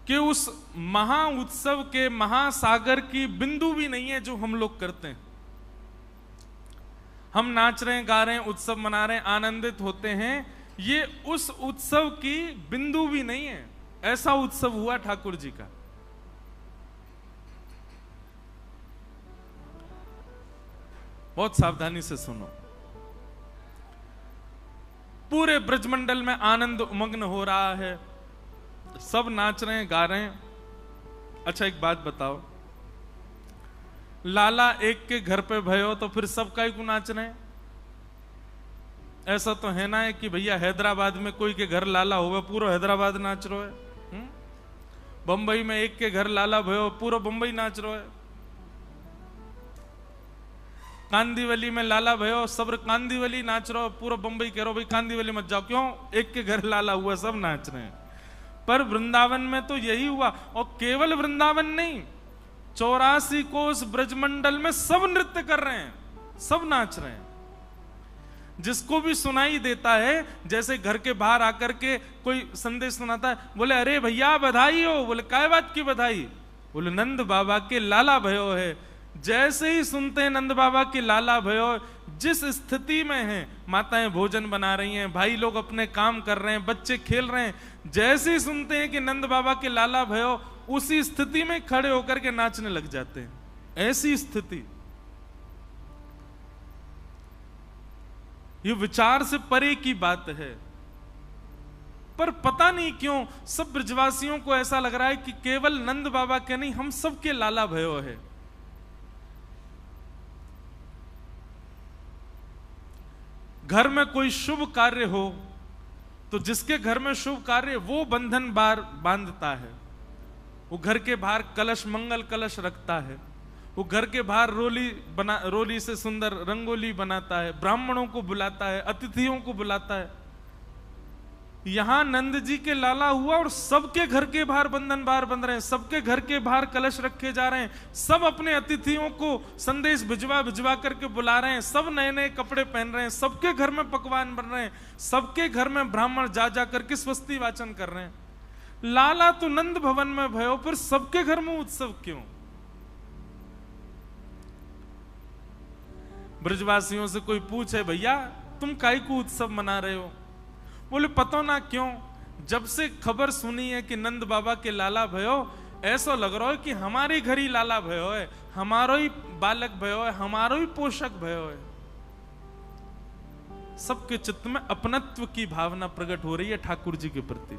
कि उस महा उत्सव के महासागर की बिंदु भी नहीं है जो हम लोग करते हैं। हम नाच रहे हैं, गा रहे हैं, उत्सव मना रहे हैं, आनंदित होते हैं, ये उस उत्सव की बिंदु भी नहीं है। ऐसा उत्सव हुआ ठाकुर जी का। बहुत सावधानी से सुनो। पूरे ब्रजमंडल में आनंद उमग्न हो रहा है, सब नाच रहे हैं, गा रहे हैं। अच्छा एक बात बताओ, लाला एक के घर पे भयो तो फिर सब काहे को नाच रहे हैं? ऐसा तो है ना है कि भैया हैदराबाद में कोई के घर लाला होगा पूरा हैदराबाद नाच रहा है, बंबई में एक के घर लाला भयो पूरा बंबई नाच रहा है, कांदीवली में लाला भयो सब कांदीवली नाच रहा हो, पूरा बंबई कह रहा हो भाई कांदीवली मत जाओ, क्यों? एक के घर लाला हुआ सब नाच रहे हैं। पर वृंदावन में तो यही हुआ, और केवल वृंदावन नहीं, 84 कोस ब्रजमंडल में सब नृत्य कर रहे हैं, सब नाच रहे हैं। जिसको भी सुनाई देता है, जैसे घर के बाहर आकर के कोई संदेश सुनाता है, बोले अरे भैया बधाई हो, बोले काय बात की बधाई? बोले नंद बाबा के लाला भयो है। जैसे ही सुनते हैं नंद बाबा के लाला भयो, जिस स्थिति में हैं, माताएं भोजन बना रही हैं, भाई लोग अपने काम कर रहे हैं, बच्चे खेल रहे हैं, जैसे ही सुनते हैं कि नंद बाबा के लाला भयो, उसी स्थिति में खड़े होकर के नाचने लग जाते हैं। ऐसी स्थिति, ये विचार से परे की बात है। पर पता नहीं क्यों सब ब्रजवासियों को ऐसा लग रहा है कि केवल नंद बाबा के नहीं, हम सबके लाला भयो है। घर में कोई शुभ कार्य हो तो जिसके घर में शुभ कार्य, वो बंधन बार बांधता है, वो घर के बाहर कलश, मंगल कलश रखता है, वो घर के बाहर रोली से सुंदर रंगोली बनाता है, ब्राह्मणों को बुलाता है, अतिथियों को बुलाता है। यहां नंद जी के लाला हुआ और सबके घर के बाहर बंधन बार बंध रहे हैं, सबके घर के बाहर कलश रखे जा रहे हैं, सब अपने अतिथियों को संदेश भिजवा करके बुला रहे हैं, सब नए नए कपड़े पहन रहे हैं, सबके घर में पकवान बन रहे हैं, सबके घर में ब्राह्मण जा करके स्वस्ति वाचन कर रहे हैं। लाला तो नंद भवन में भयो, फिर सबके घर में उत्सव क्यों? ब्रजवासियों से कोई पूछे भैया तुम काहे को उत्सव मना रहे हो? बोले पता ना क्यों, जब से खबर सुनी है कि नंद बाबा के लाला भयो, ऐसा लग रहा है कि हमारे घर ही लाला भयो है, हमारो ही बालक भयो है, हमारो ही पोषक भयो है। सबके चित्त में अपनत्व की भावना प्रकट हो रही है ठाकुर जी के प्रति।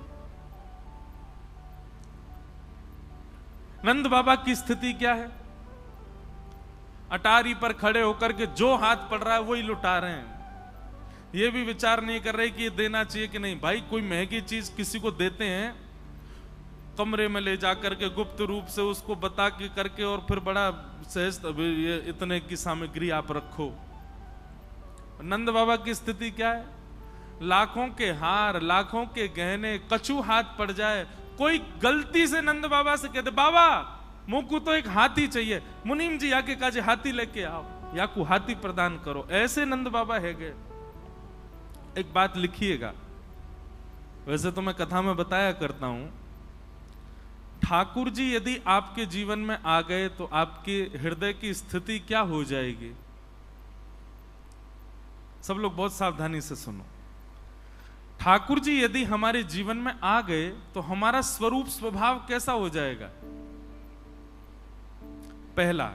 नंद बाबा की स्थिति क्या है? अटारी पर खड़े होकर के जो हाथ पड़ रहा है वही लुटा रहे हैं। ये भी विचार नहीं कर रहे कि ये देना चाहिए कि नहीं। भाई कोई महंगी चीज किसी को देते हैं, कमरे में ले जाकर के गुप्त रूप से उसको बता के करके, और फिर बड़ा सहज, ये इतने की सामग्री आप रखो। नंद बाबा की स्थिति क्या है? लाखों के हार, लाखों के गहने, कछू हाथ पड़ जाए, कोई गलती से नंद बाबा से कहते बाबा मुझको तो एक हाथी चाहिए, मुनीम जी आके काजे हाथी लेके आओ, या को हाथी प्रदान करो, ऐसे नंद बाबा है गए। एक बात लिखिएगा, वैसे तो मैं कथा में बताया करता हूं, ठाकुर जी यदि आपके जीवन में आ गए तो आपके हृदय की स्थिति क्या हो जाएगी? सब लोग बहुत सावधानी से सुनो। ठाकुर जी यदि हमारे जीवन में आ गए तो हमारा स्वरूप स्वभाव कैसा हो जाएगा? पहला,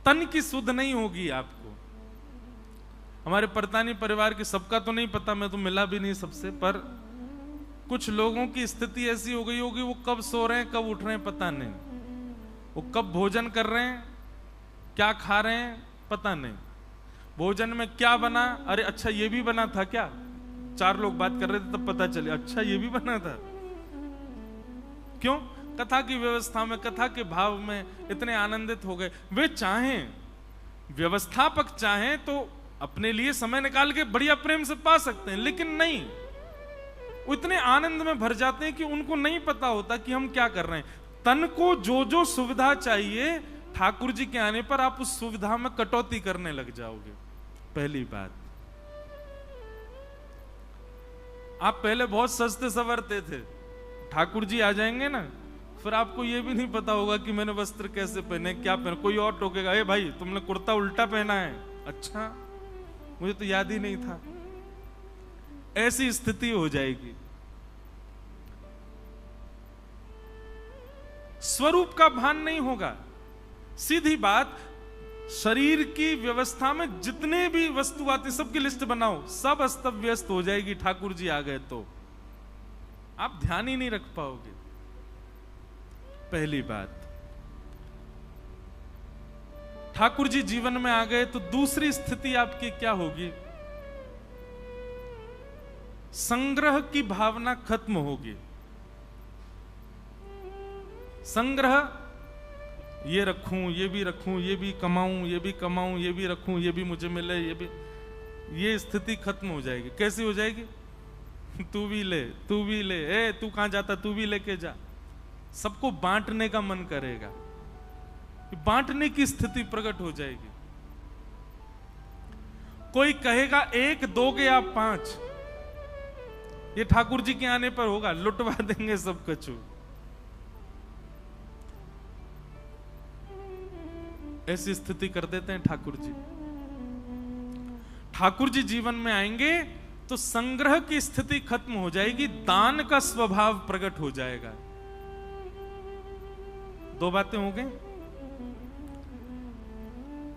तन की सुध नहीं होगी आपको। हमारे परतानी परिवार के सबका तो नहीं पता, मैं तो मिला भी नहीं सबसे, पर कुछ लोगों की स्थिति ऐसी हो गई होगी, वो कब सो रहे हैं कब उठ रहे हैं पता नहीं, वो कब भोजन कर रहे हैं, क्या खा रहे हैं पता नहीं, भोजन में क्या बना, अरे अच्छा ये भी बना था क्या, 4 लोग बात कर रहे थे तब पता चले अच्छा ये भी बना था। क्यों? कथा की व्यवस्था में, कथा के भाव में इतने आनंदित हो गए। वे चाहें, व्यवस्थापक चाहें तो अपने लिए समय निकाल के बढ़िया प्रेम से पा सकते हैं, लेकिन नहीं, वो इतने आनंद में भर जाते हैं कि उनको नहीं पता होता कि हम क्या कर रहे हैं। तन को जो जो सुविधा चाहिए, ठाकुर जी के आने पर आप उस सुविधा में कटौती करने लग जाओगे। पहली बात, आप पहले बहुत सस्ते संवरते थे, ठाकुर जी आ जाएंगे ना, फिर आपको यह भी नहीं पता होगा कि मैंने वस्त्र कैसे पहने, क्या पहने। कोई और टोकेगा, ए भाई तुमने कुर्ता उल्टा पहना है, अच्छा मुझे तो याद ही नहीं था। ऐसी स्थिति हो जाएगी। स्वरूप का भान नहीं होगा। सीधी बात, शरीर की व्यवस्था में जितने भी वस्तु आती सबकी लिस्ट बनाओ, सब अस्त व्यस्त हो जाएगी। ठाकुर जी आ गए तो आप ध्यान ही नहीं रख पाओगे। पहली बात, ठाकुर जी जीवन में आ गए तो दूसरी स्थिति आपकी क्या होगी? संग्रह की भावना खत्म होगी। संग्रह, ये रखूं, ये भी रखूं, ये भी कमाऊं, ये भी कमाऊं, ये भी रखूं, ये भी मुझे मिले, ये भी, ये स्थिति खत्म हो जाएगी। कैसी हो जाएगी? तू भी ले, तू भी ले, ए तू कहां जाता, तू भी लेके जा। सबको बांटने का मन करेगा, बांटने की स्थिति प्रकट हो जाएगी। कोई कहेगा 1 दोगे आप 5, ये ठाकुर जी के आने पर होगा, लुटवा देंगे सब कछु। ऐसी स्थिति कर देते हैं ठाकुर जी। ठाकुर जी जीवन में आएंगे तो संग्रह की स्थिति खत्म हो जाएगी, दान का स्वभाव प्रकट हो जाएगा। 2 बातें हो गई।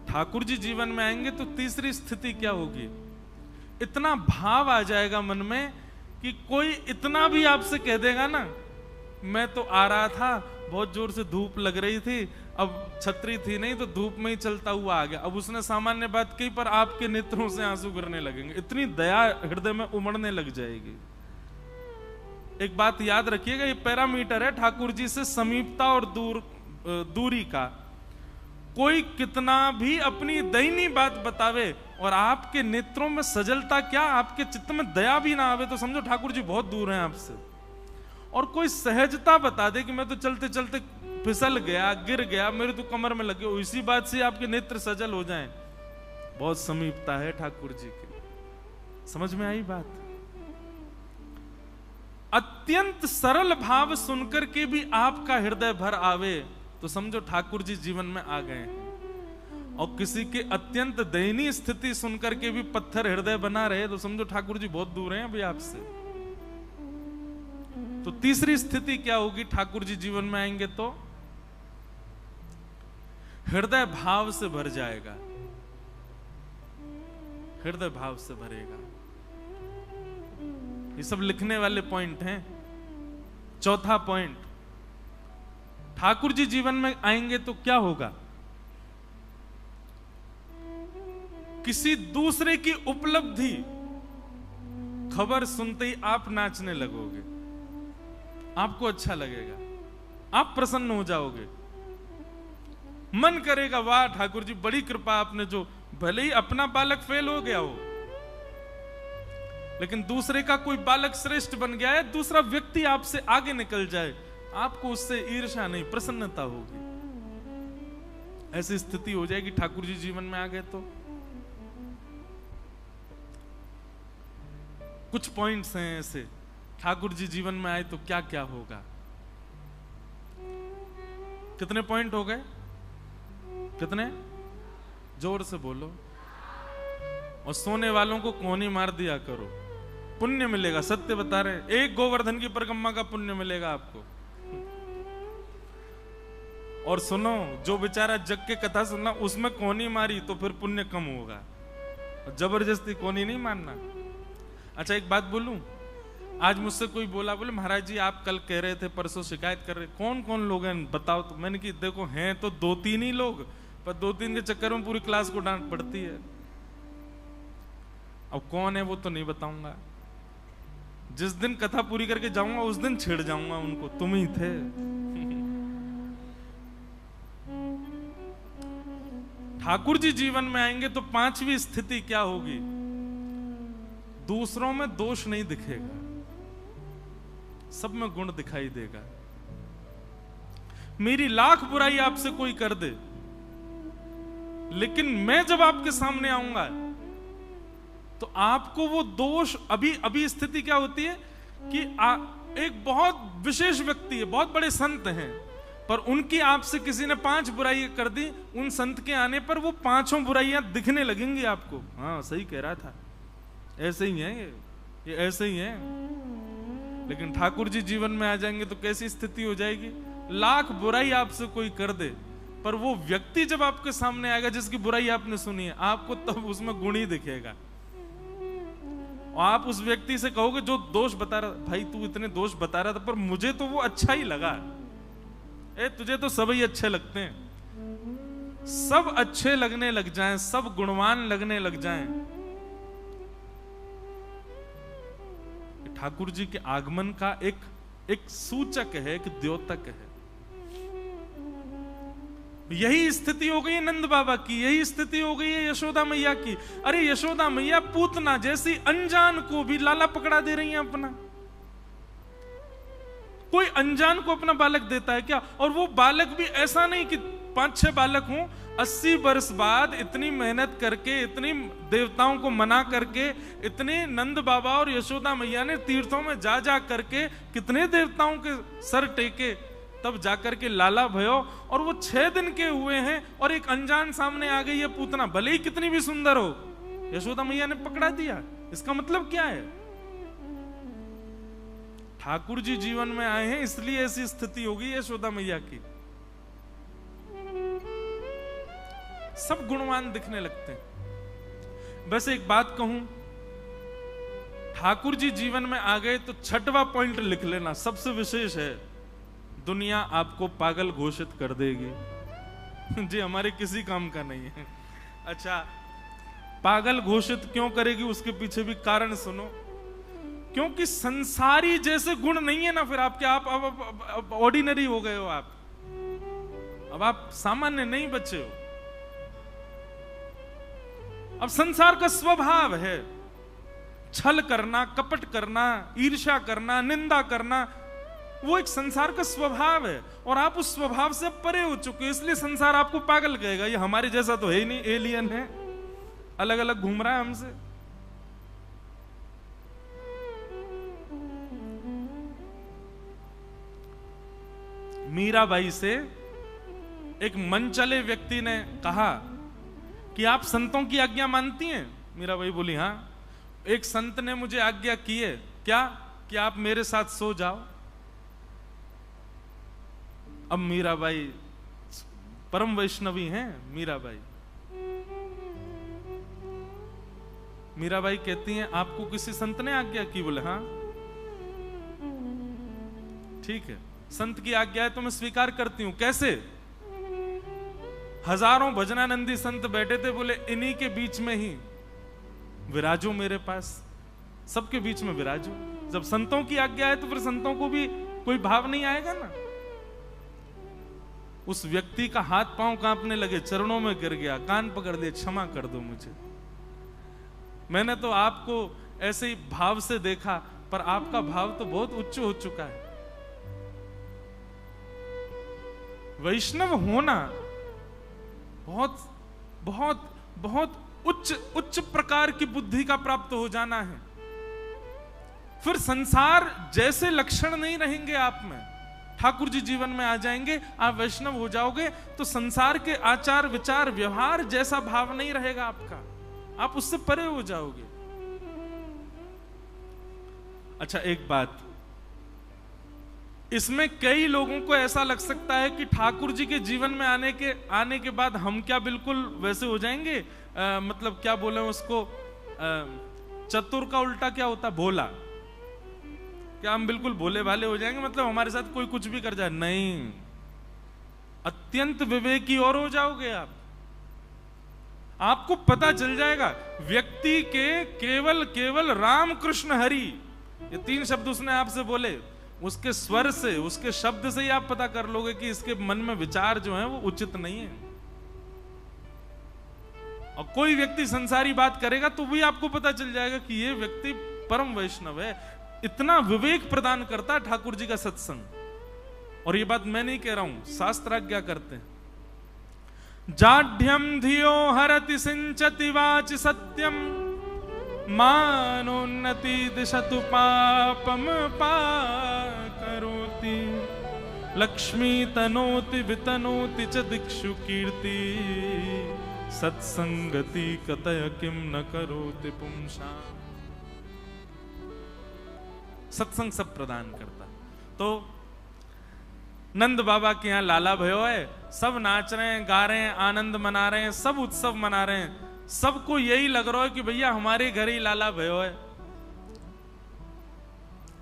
ठाकुर जी जीवन में आएंगे तो तीसरी स्थिति क्या होगी? इतना भाव आ जाएगा मन में कि कोई इतना भी आपसे कह देगा ना, मैं तो आ रहा था, बहुत जोर से धूप लग रही थी, अब छतरी थी नहीं तो धूप में ही चलता हुआ आ गया। अब उसने सामान्य बात कही पर आपके नेत्रों से आंसू गिरने लगेंगे, इतनी दया हृदय में उमड़ने लग जाएगी। एक बात याद रखिएगा, ये पैरामीटर है ठाकुर जी से समीपता और दूरी का। कोई कितना भी अपनी दयनीय बात बतावे और आपके नेत्रों में सजलता क्या, आपके चित्त में दया भी ना आवे, तो समझो ठाकुर जी बहुत दूर हैं आपसे। और कोई सहजता बता दे कि मैं तो चलते चलते फिसल गया, गिर गया, मेरे तो कमर में लगे, इसी बात से आपके नेत्र सजल हो जाएं, बहुत समीपता है ठाकुर जी की। समझ में आई बात? अत्यंत सरल भाव सुनकर के भी आपका हृदय भर आवे तो समझो ठाकुर जी जीवन में आ गए हैं। और किसी के अत्यंत दयनीय स्थिति सुनकर के भी पत्थर हृदय बना रहे तो समझो ठाकुर जी बहुत दूर हैं अभी आपसे। तो तीसरी स्थिति क्या होगी? ठाकुर जी जीवन में आएंगे तो हृदय भाव से भर जाएगा, हृदय भाव से भरेगा। ये सब लिखने वाले पॉइंट हैं। चौथा पॉइंट, ठाकुर जी जीवन में आएंगे तो क्या होगा? किसी दूसरे की उपलब्धि खबर सुनते ही आप नाचने लगोगे, आपको अच्छा लगेगा, आप प्रसन्न हो जाओगे, मन करेगा वाह ठाकुर जी बड़ी कृपा आपने, जो भले ही अपना बालक फेल हो गया हो लेकिन दूसरे का कोई बालक श्रेष्ठ बन गया है, दूसरा व्यक्ति आपसे आगे निकल जाए, आपको उससे ईर्ष्या नहीं प्रसन्नता होगी। ऐसी स्थिति हो जाएगी ठाकुर जी जीवन में आ गए तो। कुछ पॉइंट्स हैं ऐसे, ठाकुर जी जीवन में आए तो क्या क्या होगा। कितने पॉइंट हो गए? कितने? जोर से बोलो। और सोने वालों को कोनी मार दिया करो, पुण्य मिलेगा। सत्य बता रहे, एक गोवर्धन की परिक्रमा का पुण्य मिलेगा आपको। और सुनो, जो बेचारा जग के कथा सुनना उसमें कोनी मारी तो फिर पुण्य कम होगा, जबरदस्ती कोनी नहीं मारना। अच्छा एक बात बोलूं, आज मुझसे कोई बोला, बोले महाराज जी आप कल कह रहे थे, परसों शिकायत कर रहे, कौन कौन लोग हैं बताओ तो। मैंने कि देखो हैं तो 2-3 ही लोग, पर 2-3 के चक्कर में पूरी क्लास को डांट पड़ती है। अब कौन है वो तो नहीं बताऊंगा, जिस दिन कथा पूरी करके जाऊंगा उस दिन छेड़ जाऊंगा उनको, तुम ही थे। ठाकुर जी जीवन में आएंगे तो 5वीं स्थिति क्या होगी? दूसरों में दोष नहीं दिखेगा, सब में गुण दिखाई देगा। मेरी लाख बुराई आपसे कोई कर दे, लेकिन मैं जब आपके सामने आऊंगा तो आपको वो दोष, अभी स्थिति क्या होती है कि एक बहुत विशेष व्यक्ति है, बहुत बड़े संत हैं, पर उनकी आपसे किसी ने 5 बुराइयां कर दी, उन संत के आने पर वो 5 बुराइयां दिखने लगेंगी आपको। हाँ सही कह रहा था, ऐसे ही है ये ऐसे ही है। लेकिन ठाकुर जी जीवन में आ जाएंगे तो कैसी स्थिति हो जाएगी? लाख बुराई आपसे कोई कर दे, पर वो व्यक्ति जब आपके सामने आएगा जिसकी बुराई आपने सुनी है, आपको तब उसमें गुण ही दिखेगा। और आप उस व्यक्ति से कहोगे जो दोष बता रहा, भाई तू इतने दोष बता रहा था पर मुझे तो वो अच्छा ही लगा। तुझे तो सभी अच्छे लगते हैं। सब अच्छे लगने लग जाएं, सब गुणवान लगने लग जाएं। ठाकुर जी के आगमन का एक सूचक है, एक द्योतक है। यही स्थिति हो गई है नंद बाबा की, यही स्थिति हो गई है यशोदा मैया की। अरे यशोदा मैया पूतना जैसी अनजान को भी लाला पकड़ा दे रही हैं अपना। कोई अनजान को अपना बालक देता है क्या? और वो बालक भी ऐसा नहीं कि 5-6 बालक हों, 80 वर्ष बाद इतनी मेहनत करके, इतनी देवताओं को मना करके, इतने नंद बाबा और यशोदा मैया ने तीर्थों में जा जा करके कितने देवताओं के सर टेके, तब जाकर के लाला भयो। और वो 6 दिन के हुए हैं और एक अनजान सामने आ गई है पूतना, भले ही कितनी भी सुंदर हो, यशोदा मैया ने पकड़ा दिया। इसका मतलब क्या है? ठाकुर जी जीवन में आए हैं इसलिए ऐसी स्थिति होगी यशोदा मैया की। सब गुणवान दिखने लगते हैं। वैसे एक बात कहूं, ठाकुर जी जीवन में आ गए तो 6वां पॉइंट लिख लेना, सबसे विशेष है। दुनिया आपको पागल घोषित कर देगी। जी हमारे किसी काम का नहीं है। अच्छा, पागल घोषित क्यों करेगी उसके पीछे भी कारण सुनो। क्योंकि संसारी जैसे गुण नहीं है ना फिर आपके, आप ऑर्डिनरी हो गए हो। अब आप सामान्य नहीं बचे हो। अब संसार का स्वभाव है छल करना, कपट करना, ईर्ष्या करना, निंदा करना, वो एक संसार का स्वभाव है। और आप उस स्वभाव से परे हो चुके हो, इसलिए संसार आपको पागल कहेगा। ये हमारे जैसा तो है ही नहीं, एलियन है, अलग अलग घूम रहा है हमसे। मीराबाई से एक मनचले व्यक्ति ने कहा कि आप संतों की आज्ञा मानती हैं? मीराबाई बोली हाँ। एक संत ने मुझे आज्ञा की है, क्या? कि आप मेरे साथ सो जाओ। अब मीराबाई परम वैष्णवी हैं। मीराबाई कहती हैं आपको किसी संत ने आज्ञा की? बोले हाँ। ठीक है, संत की आज्ञा है तो मैं स्वीकार करती हूं। कैसे? हजारों भजनानंदी संत बैठे थे, बोले इन्हीं के बीच में ही विराजो मेरे पास, सबके बीच में विराजो। जब संतों की आज्ञा है तो फिर संतों को भी कोई भाव नहीं आएगा ना। उस व्यक्ति का हाथ पांव कांपने लगे, चरणों में गिर गया, कान पकड़ दिए, क्षमा कर दो मुझे। मैंने तो आपको ऐसे ही भाव से देखा, पर आपका भाव तो बहुत उच्च हो चुका है। वैष्णव होना बहुत बहुत बहुत उच्च प्रकार की बुद्धि का प्राप्त हो जाना है। फिर संसार जैसे लक्षण नहीं रहेंगे आप में। ठाकुर जी जीवन में आ जाएंगे, आप वैष्णव हो जाओगे तो संसार के आचार विचार व्यवहार जैसा भाव नहीं रहेगा आपका, आप उससे परे हो जाओगे। अच्छा एक बात, इसमें कई लोगों को ऐसा लग सकता है कि ठाकुर जी के जीवन में आने के बाद हम क्या बिल्कुल वैसे हो जाएंगे? मतलब क्या बोले उसको, चतुर का उल्टा क्या होता? भोला। क्या हम बिल्कुल भोले भाले हो जाएंगे? मतलब हमारे साथ कोई कुछ भी कर जाए? नहीं, अत्यंत विवेकी और हो जाओगे आप। आपको पता चल जाएगा व्यक्ति के केवल राम कृष्ण हरि, ये 3 शब्द उसने आपसे बोले, उसके स्वर से, उसके शब्द से ही आप पता कर लोगे कि इसके मन में विचार जो है वो उचित नहीं है। और कोई व्यक्ति संसारी बात करेगा तो भी आपको पता चल जाएगा कि ये व्यक्ति परम वैष्णव है। इतना विवेक प्रदान करता है ठाकुर जी का सत्संग। और ये बात मैं नहीं कह रहा हूं, शास्त्राज्ञा करते हैं। जाढ्यम धियो हरति सिंचति वाचि सत्यम, मानोन्नति दिशतु पापम पाकरोति, लक्ष्मी तनोति वितनोति च दिक्षु कीर्ति, सत्संगति कतय किम न करोति पुंसा। सत्संग सब प्रदान करता। तो नंद बाबा के यहां लाला भयो है सब नाच रहे हैं, गा रहे हैं, आनंद मना रहे हैं, सब उत्सव मना रहे हैं। सबको यही लग रहा है कि भैया हमारे घर ही लाला भयो है।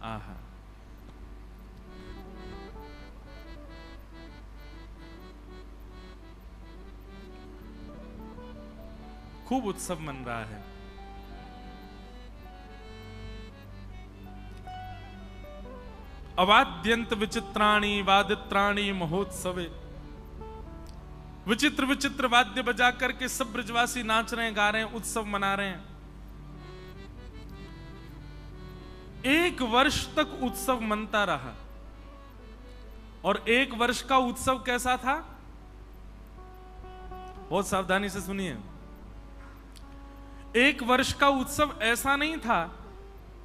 आहा, खूब उत्सव मन रहा है। अवाद्यंत विचित्राणी वादित्राणी महोत्सवे, विचित्र विचित्र वाद्य बजा करके सब ब्रजवासी नाच रहे हैं, गा रहे हैं, उत्सव मना रहे हैं। 1 वर्ष तक उत्सव मनता रहा। और 1 वर्ष का उत्सव कैसा था? बहुत सावधानी से सुनिए। 1 वर्ष का उत्सव ऐसा नहीं था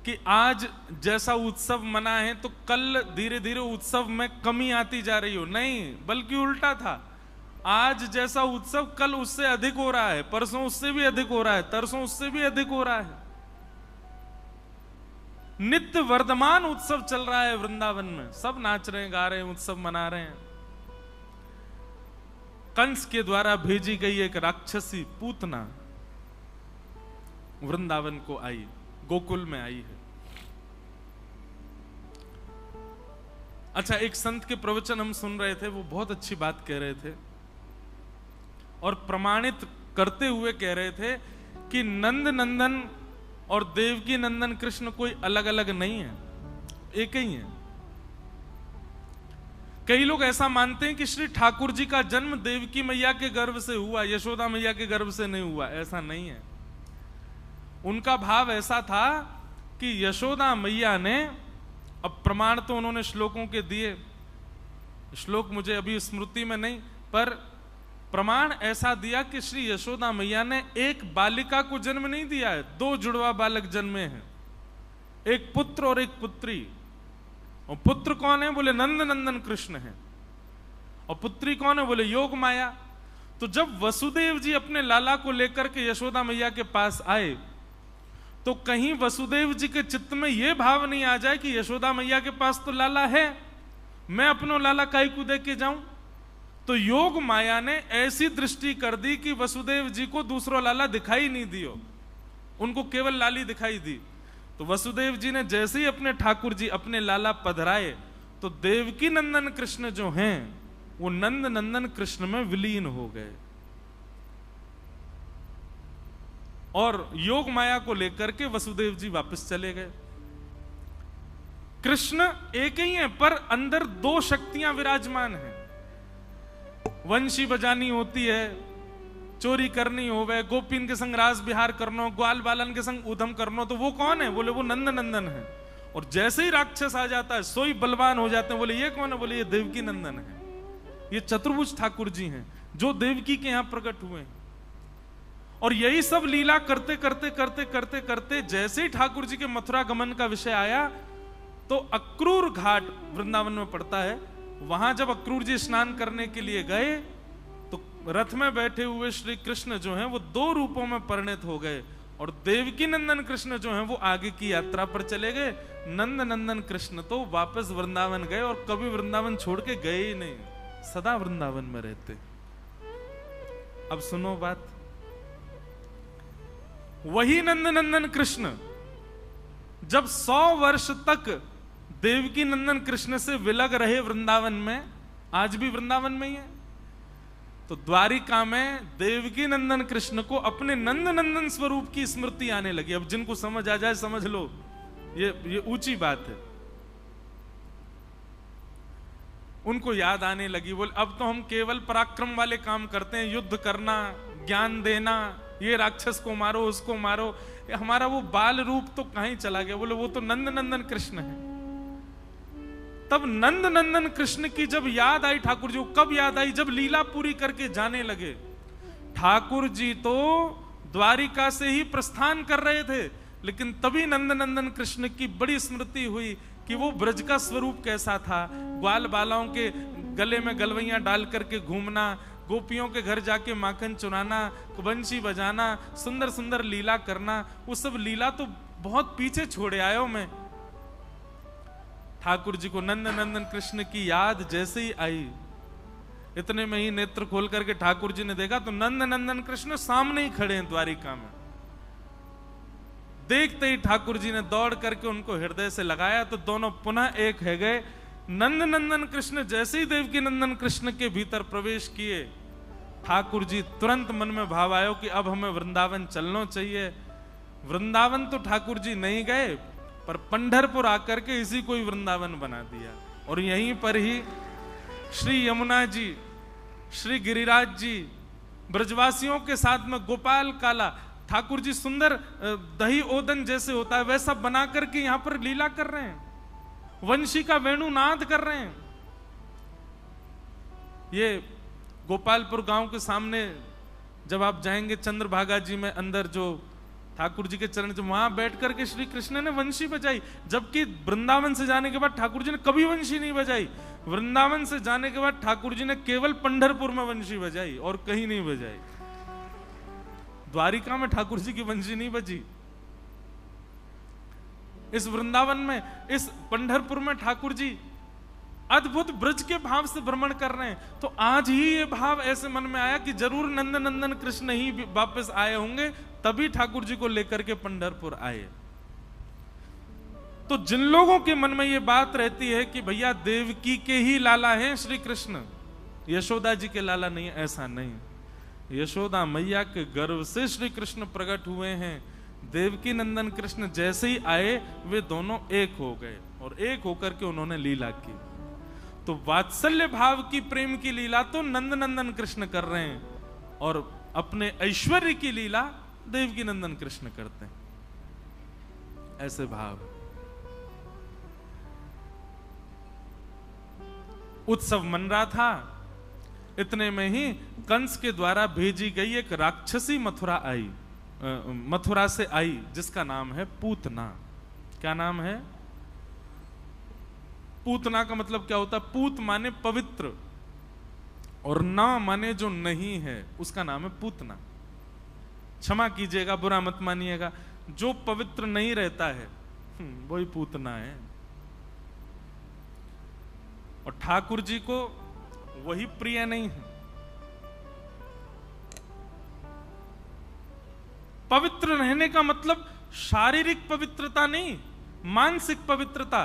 कि आज जैसा उत्सव मना है तो कल धीरे धीरे उत्सव में कमी आती जा रही हो, नहीं, बल्कि उल्टा था। आज जैसा उत्सव कल उससे अधिक हो रहा है, परसों उससे भी अधिक हो रहा है, तरसों उससे भी अधिक हो रहा है। नित्य वर्धमान उत्सव चल रहा है वृंदावन में। सब नाच रहे हैं, गा रहे हैं, उत्सव मना रहे हैं। कंस के द्वारा भेजी गई एक राक्षसी पूतना वृंदावन को आई, गोकुल में आई है। अच्छा, एक संत के प्रवचन हम सुन रहे थे, वो बहुत अच्छी बात कह रहे थे और प्रमाणित करते हुए कह रहे थे कि नंद नंदन और देवकी नंदन कृष्ण कोई अलग अलग नहीं है, एक ही है। कई लोग ऐसा मानते हैं कि श्री ठाकुर जी का जन्म देवकी मैया के गर्भ से हुआ, यशोदा मैया के गर्भ से नहीं हुआ। ऐसा नहीं है। उनका भाव ऐसा था कि यशोदा मैया ने, अब प्रमाण तो उन्होंने श्लोकों के दिए, श्लोक मुझे अभी स्मृति में नहीं, पर प्रमाण ऐसा दिया कि श्री यशोदा मैया ने एक बालिका को जन्म नहीं दिया है, 2 जुड़वा बालक जन्मे हैं, एक पुत्र और एक पुत्री। और पुत्र कौन है? बोले नंद नंदन कृष्ण है। और पुत्री कौन है? बोले योग माया। तो जब वसुदेव जी अपने लाला को लेकर के यशोदा मैया के पास आए तो कहीं वसुदेव जी के चित्त में यह भाव नहीं आ जाए कि यशोदा मैया के पास तो लाला है, मैं अपनो लाला काई को दे के जाऊं। तो योग माया ने ऐसी दृष्टि कर दी कि वसुदेव जी को दूसरा लाला दिखाई नहीं दियो, उनको केवल लाली दिखाई दी। तो वसुदेव जी ने जैसे ही अपने ठाकुर जी अपने लाला पधराए तो देवकी नंदन कृष्ण जो हैं वो नंद नंदन कृष्ण में विलीन हो गए और योग माया को लेकर के वसुदेव जी वापस चले गए। कृष्ण एक ही है पर अंदर 2 शक्तियां विराजमान हैं। वंशी बजानी होती है, चोरी करनी होवे, गोपीन के संग रास विहार करनो, ग्वाल बालन के संग उधम करनो, तो वो कौन है? बोले वो नंद नंदन है। और जैसे ही राक्षस आ जाता है सोई बलवान हो जाते हैं। बोले ये कौन है? बोले ये देवकी नंदन है, ये चतुर्भुज ठाकुर जी हैं जो देवकी के यहां प्रकट हुए हैं। और यही सब लीला करते करते करते करते करते जैसे ही ठाकुर जी के मथुरा गमन का विषय आया तो अक्रूर घाट वृंदावन में पड़ता है, वहां जब अक्रूर जी स्नान करने के लिए गए तो रथ में बैठे हुए श्री कृष्ण जो हैं वो 2 रूपों में परिणत हो गए और देवकी नंदन कृष्ण जो हैं वो आगे की यात्रा पर चले गए। नंद नंदन कृष्ण तो वापस वृंदावन गए और कभी वृंदावन छोड़ के गए ही नहीं, सदा वृंदावन में रहते। अब सुनो बात, वही नंद नंदन कृष्ण जब 100 वर्ष तक देवकी नंदन कृष्ण से विलग रहे वृंदावन में, आज भी वृंदावन में ही है, तो द्वारिका में देवकी नंदन कृष्ण को अपने नंद नंदन स्वरूप की स्मृति आने लगी। अब जिनको समझ आ जाए समझ लो, ये ऊंची बात है। उनको याद आने लगी, बोले अब तो हम केवल पराक्रम वाले काम करते हैं, युद्ध करना, ज्ञान देना, ये राक्षस को मारो, उसको मारो, हमारा वो बाल रूप तो कहीं चला गया। बोले वो तो नंद नंदन कृष्ण है। तब नंद नंदन कृष्ण की जब याद आई ठाकुर जी को, कब याद आई? जब लीला पूरी करके जाने लगे। ठाकुर जी तो द्वारिका से ही प्रस्थान कर रहे थे, लेकिन तभी नंद नंदन कृष्ण की बड़ी स्मृति हुई कि वो ब्रज का स्वरूप कैसा था। ग्वाल बालाओं के गले में गलवैयां डाल करके घूमना, गोपियों के घर जाके माखन चुराना, बंशी बजाना, सुंदर सुंदर लीला करना, वो सब लीला तो बहुत पीछे छोड़े आयो मैं। ठाकुर जी को नंद नंदन कृष्ण की याद जैसे ही आई इतने में ही नेत्र खोल करके ठाकुर जी ने देखा तो नंद नंदन कृष्ण सामने ही खड़े हैं द्वारिका में। देखते ही ठाकुर जी ने दौड़ करके उनको हृदय से लगाया तो दोनों पुनः एक है गए। नंद नंदन कृष्ण जैसे ही देवकी नंदन कृष्ण के भीतर प्रवेश किए, ठाकुर जी तुरंत मन में भाव आयो कि अब हमें वृंदावन चलना चाहिए। वृंदावन तो ठाकुर जी नहीं गए, पर पंढरपुर आकर के इसी को ही वृंदावन बना दिया। और यहीं पर ही श्री यमुना जी, श्री गिरिराज जी, ब्रजवासियों के साथ में गोपाल काला, ठाकुर जी सुंदर दही ओदन जैसे होता है वैसा बना करके यहां पर लीला कर रहे हैं, वंशी का वेणुनाद कर रहे हैं। ये गोपालपुर गांव के सामने जब आप जाएंगे चंद्रभागा जी में अंदर जो ठाकुर जी के चरण, जो वहां बैठ करके श्री कृष्ण ने वंशी बजाई, जबकि वृंदावन से जाने के बाद ठाकुर जी ने कभी वंशी नहीं बजाई। वृंदावन से जाने के बाद ठाकुर जी ने केवल पंढरपुर में वंशी बजाई और कहीं नहीं बजाई। द्वारिका में ठाकुर जी की वंशी नहीं बजी। इस वृंदावन में, इस पंढरपुर में ठाकुर जी अद्भुत ब्रज के भाव से भ्रमण कर रहे हैं। तो आज ही ये भाव ऐसे मन में आया कि जरूर नंद नंदन कृष्ण ही वापस आए होंगे, तभी ठाकुर जी को लेकर के पंढरपुर आए। तो जिन लोगों के मन में ये बात रहती है कि भैया देवकी के ही लाला हैं श्री कृष्ण, यशोदा जी के लाला नहीं, ऐसा नहीं। यशोदा मैया के गर्भ से श्री कृष्ण प्रकट हुए हैं। देवकी नंदन कृष्ण जैसे ही आए वे दोनों एक हो गए और एक होकर के उन्होंने लीला की। तो वात्सल्य भाव की प्रेम की लीला तो नंद नंदन कृष्ण कर रहे हैं और अपने ऐश्वर्य की लीला देवकी नंदन कृष्ण करते हैं। ऐसे भाव। उत्सव मन रहा था, इतने में ही कंस के द्वारा भेजी गई एक राक्षसी मथुरा से आई, जिसका नाम है पूतना। क्या नाम है? पूतना का मतलब क्या होता है? पूत माने पवित्र और ना माने जो नहीं है, उसका नाम है पूतना। क्षमा कीजिएगा, बुरा मत मानिएगा, जो पवित्र नहीं रहता है वही पूतना है। और ठाकुर जी को वही प्रिय नहीं है। पवित्र रहने का मतलब शारीरिक पवित्रता नहीं, मानसिक पवित्रता।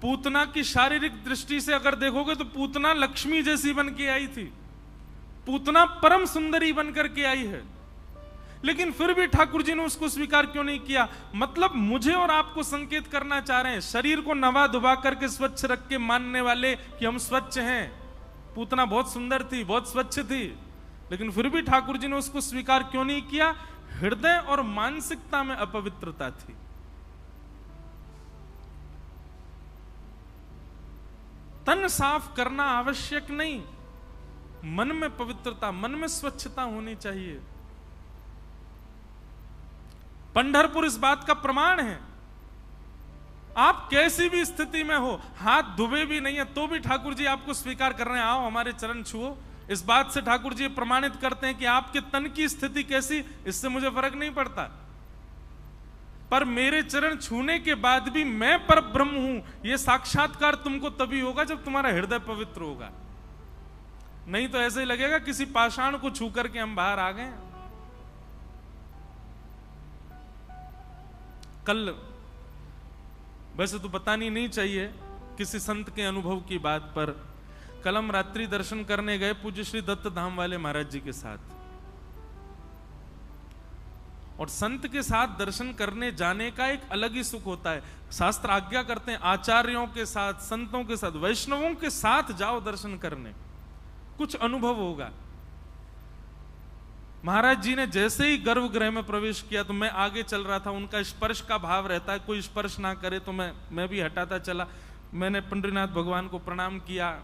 पूतना की शारीरिक दृष्टि से अगर देखोगे तो पूतना लक्ष्मी जैसी बन के आई थी, पूतना परम सुंदरी बन करके आई है, लेकिन फिर भी ठाकुर जी ने उसको स्वीकार क्यों नहीं किया? मतलब मुझे और आपको संकेत करना चाह रहे हैं, शरीर को नवा धुबा करके स्वच्छ रख के मानने वाले कि हम स्वच्छ हैं। पूतना बहुत सुंदर थी, बहुत स्वच्छ थी, लेकिन फिर भी ठाकुर जी ने उसको स्वीकार क्यों नहीं किया? हृदय और मानसिकता में अपवित्रता थी। तन साफ करना आवश्यक नहीं, मन में पवित्रता, मन में स्वच्छता होनी चाहिए। पंढरपुर इस बात का प्रमाण है। आप कैसी भी स्थिति में हो, हाथ धुबे भी नहीं है तो भी ठाकुर जी आपको स्वीकार कर रहे हैं, आओ हमारे चरण छुओ। इस बात से ठाकुर जी प्रमाणित करते हैं कि आपके तन की स्थिति कैसी, इससे मुझे फर्क नहीं पड़ता, पर मेरे चरण छूने के बाद भी मैं परब्रह्म हूं, यह साक्षात्कार तुमको तभी होगा जब तुम्हारा हृदय पवित्र होगा। नहीं तो ऐसे ही लगेगा किसी पाषाण को छू करके हम बाहर आ गए। कल, वैसे तो बतानी नहीं चाहिए किसी संत के अनुभव की बात, पर कल हम रात्रि दर्शन करने गए पूज्य श्री दत्त धाम वाले महाराज जी के साथ। और संत के साथ दर्शन करने जाने का एक अलग ही सुख होता है। शास्त्र आज्ञा करते हैं आचार्यों के साथ, संतों के साथ, वैष्णवों के साथ जाओ दर्शन करने, कुछ अनुभव होगा। महाराज जी ने जैसे ही गर्भगृह में प्रवेश किया तो मैं आगे चल रहा था, उनका स्पर्श का भाव रहता है, कोई स्पर्श ना करे तो मैं भी हटाता चला। मैंने पंडरीनाथ भगवान को प्रणाम किया,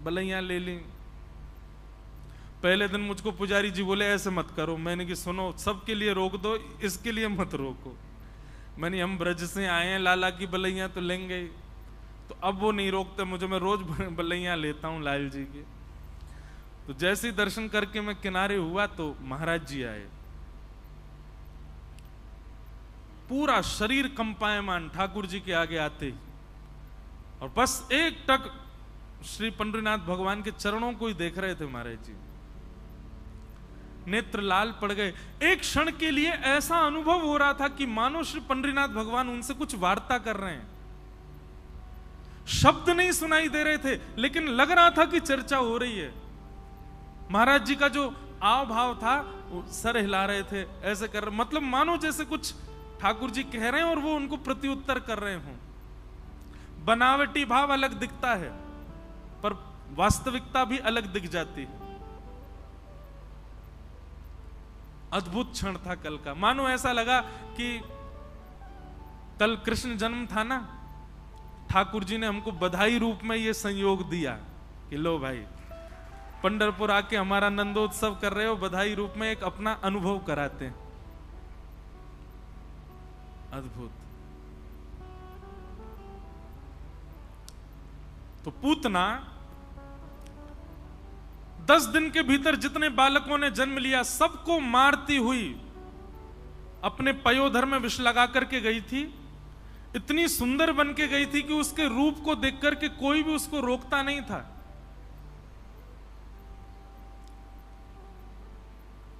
बलैया ले ली। पहले दिन मुझको पुजारी जी बोले ऐसे मत करो, मैंने कि सुनो सबके लिए रोक दो, इसके लिए मत रोको। मैंने हम ब्रज से आए हैं, लाला की बलैया तो लेंगे, तो अब वो नहीं रोकते मुझे, मैं रोज बलैया लेता हूं लाल जी की। तो जैसे ही दर्शन करके मैं किनारे हुआ तो महाराज जी आए, पूरा शरीर कंपायमान ठाकुर जी के आगे आते ही, और बस एक टक श्री पंडरीनाथ भगवान के चरणों को ही देख रहे थे महाराज जी। नेत्र लाल पड़ गए। एक क्षण के लिए ऐसा अनुभव हो रहा था कि मानो श्री पंडरीनाथ भगवान उनसे कुछ वार्ता कर रहे हैं। शब्द नहीं सुनाई दे रहे थे, लेकिन लग रहा था कि चर्चा हो रही है। महाराज जी का जो आव भाव था, वो सर हिला रहे थे, ऐसे कर रहे, मतलब मानो जैसे कुछ ठाकुर जी कह रहे हैं और वो उनको प्रत्युत्तर कर रहे हों। बनावटी भाव अलग दिखता है, पर वास्तविकता भी अलग दिख जाती है। अद्भुत क्षण था कल का। मानो ऐसा लगा कि कल कृष्ण जन्म था ना, ठाकुर जी ने हमको बधाई रूप में ये संयोग दिया कि लो भाई, पंढरपुर आके हमारा नंदोत्सव कर रहे हो, बधाई रूप में एक अपना अनुभव कराते हैं। अद्भुत। तो पूतना 10 दिन के भीतर जितने बालकों ने जन्म लिया, सबको मारती हुई अपने पयोधर में विष लगा करके गई थी। इतनी सुंदर बन के गई थी कि उसके रूप को देख करके कोई भी उसको रोकता नहीं था।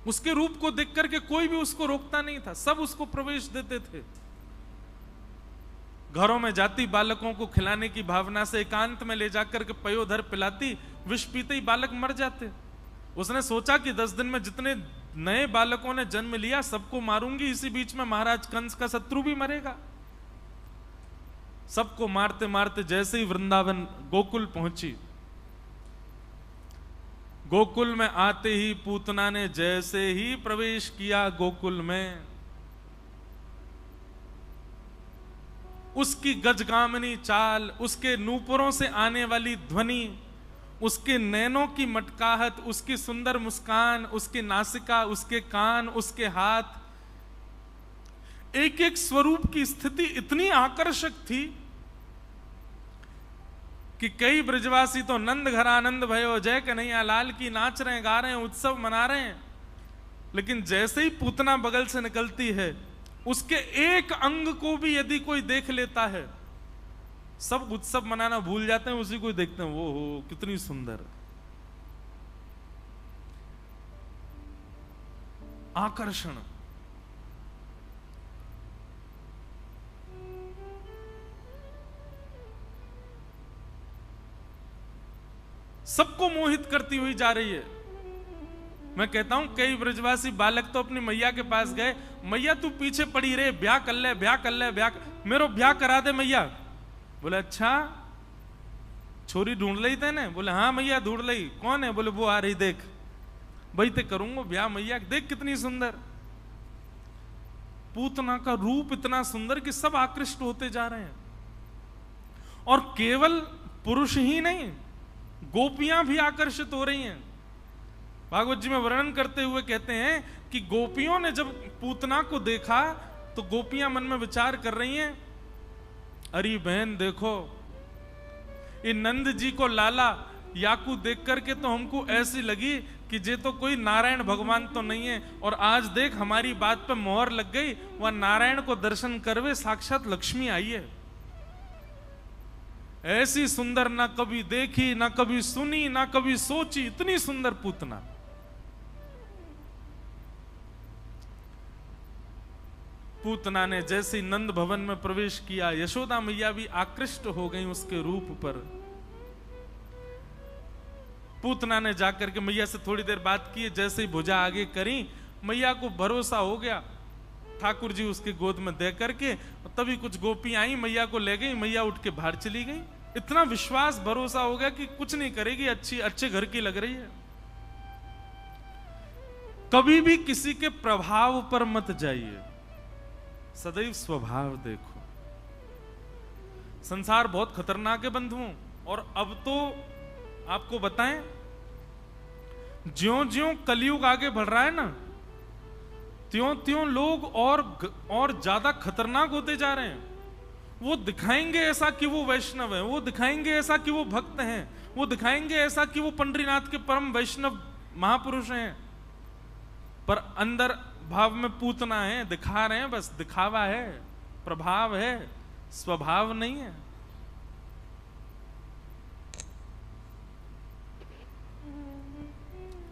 उसके रूप को देख करके कोई भी उसको रोकता नहीं था, सब उसको प्रवेश देते थे। घरों में जाती, बालकों को खिलाने की भावना से एकांत में ले जाकर के पयोधर पिलाती, विष पीते ही बालक मर जाते। उसने सोचा कि 10 दिन में जितने नए बालकों ने जन्म लिया सबको मारूंगी, इसी बीच में महाराज कंस का शत्रु भी मरेगा। सबको मारते मारते जैसे ही वृंदावन गोकुल पहुंची, गोकुल में आते ही पूतना ने जैसे ही प्रवेश किया गोकुल में, उसकी गजगामिनी चाल, उसके नूपुरों से आने वाली ध्वनि, उसके नैनों की मटकाहट, उसकी सुंदर मुस्कान, उसकी नासिका, उसके कान, उसके हाथ, एक एक स्वरूप की स्थिति इतनी आकर्षक थी कि कई ब्रजवासी तो नंद घर आनंद भयो, जय कन्हैया लाल की नाच रहे हैं, गा रहे हैं, उत्सव मना रहे हैं। लेकिन जैसे ही पूतना बगल से निकलती है, उसके एक अंग को भी यदि कोई देख लेता है, सब उत्सव मनाना भूल जाते हैं, उसी को देखते हैं, वो हो कितनी सुंदर। आकर्षण। सबको मोहित करती हुई जा रही है। मैं कहता हूं कई ब्रजवासी बालक तो अपनी मैया के पास गए, मैया तू पीछे पड़ी रे, ब्याह कर ले, ब्याह कर ले, ब्याह, मेरो ब्याह करा दे मैया। बोले अच्छा, छोरी ढूंढ ली तेने? बोले हाँ मैया ढूंढ ली। कौन है? बोले वो आ रही देख। भाई ते करूंगा ब्याह मैया, देख कितनी सुंदर। पूतना का रूप इतना सुंदर कि सब आकृष्ट होते जा रहे हैं। और केवल पुरुष ही नहीं, गोपियां भी आकर्षित हो रही हैं। भागवत जी में वर्णन करते हुए कहते हैं कि गोपियों ने जब पूतना को देखा तो गोपियां मन में विचार कर रही हैं, अरे बहन देखो, ये नंद जी को लाला याकू देख करके तो हमको ऐसी लगी कि जे तो कोई नारायण भगवान तो नहीं है, और आज देख हमारी बात पे मोहर लग गई, वह नारायण को दर्शन करवे साक्षात लक्ष्मी आई है। ऐसी सुंदर ना कभी देखी, ना कभी सुनी, ना कभी सोची, इतनी सुंदर पूतना। पूतना ने जैसे नंद भवन में प्रवेश किया, यशोदा मैया भी आकृष्ट हो गई उसके रूप पर। पूतना ने जाकर के मैया से थोड़ी देर बात की, जैसे ही भुजा आगे करी, मैया को भरोसा हो गया, ठाकुर जी उसके गोद में दे करके, तभी कुछ गोपी आई, मैया को ले गई, मैया उठ के बाहर चली गई। इतना विश्वास भरोसा हो गया कि कुछ नहीं करेगी, अच्छे घर की लग रही है। कभी भी किसी के प्रभाव पर मत जाइए, सदैव स्वभाव देखो। संसार बहुत खतरनाक है बंधुओं, और अब तो आपको बताएं, ज्यों-ज्यों कलयुग आगे बढ़ रहा है ना, त्यों-त्यों लोग और ज्यादा खतरनाक होते जा रहे हैं। वो दिखाएंगे ऐसा कि वो वैष्णव है, वो दिखाएंगे ऐसा कि वो भक्त हैं, वो दिखाएंगे ऐसा कि वो पंडरीनाथ के परम वैष्णव महापुरुष हैं, पर अंदर भाव में पूतना है, दिखा रहे हैं, बस दिखावा है, प्रभाव है, स्वभाव नहीं है।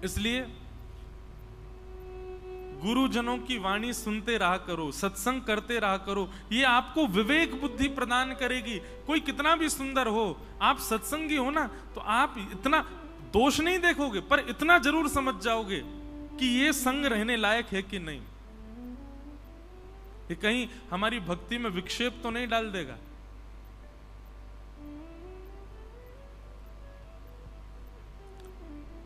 इसलिए गुरुजनों की वाणी सुनते रहा करो, सत्संग करते रहा करो, ये आपको विवेक बुद्धि प्रदान करेगी। कोई कितना भी सुंदर हो, आप सत्संगी हो ना, तो आप इतना दोष नहीं देखोगे, पर इतना जरूर समझ जाओगे कि ये संग रहने लायक है कि नहीं, ये कहीं हमारी भक्ति में विक्षेप तो नहीं डाल देगा।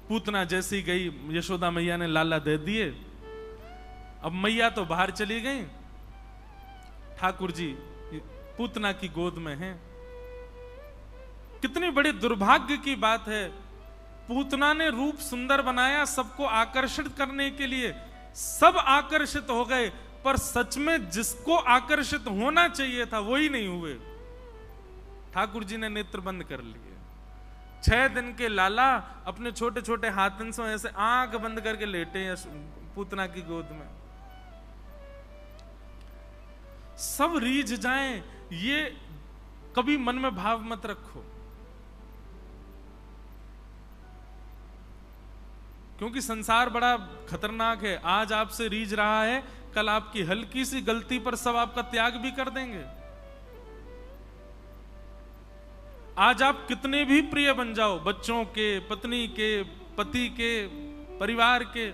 पूतना जैसी गई, यशोदा मैया ने लाला दे दिए। अब मैया तो बाहर चली गई, ठाकुर जी पूतना की गोद में हैं। कितनी बड़ी दुर्भाग्य की बात है, पूतना ने रूप सुंदर बनाया सबको आकर्षित करने के लिए, सब आकर्षित हो गए, पर सच में जिसको आकर्षित होना चाहिए था वही नहीं हुए। ठाकुर जी ने नेत्र बंद कर लिए। 6 दिन के लाला अपने छोटे छोटे हाथन से ऐसे आंख बंद करके लेटे हैं पूतना की गोद में। सब रीझ जाएं, ये कभी मन में भाव मत रखो, क्योंकि संसार बड़ा खतरनाक है। आज आपसे रीझ रहा है, कल आपकी हल्की सी गलती पर सब आपका त्याग भी कर देंगे। आज आप कितने भी प्रिय बन जाओ, बच्चों के, पत्नी के, पति के, परिवार के,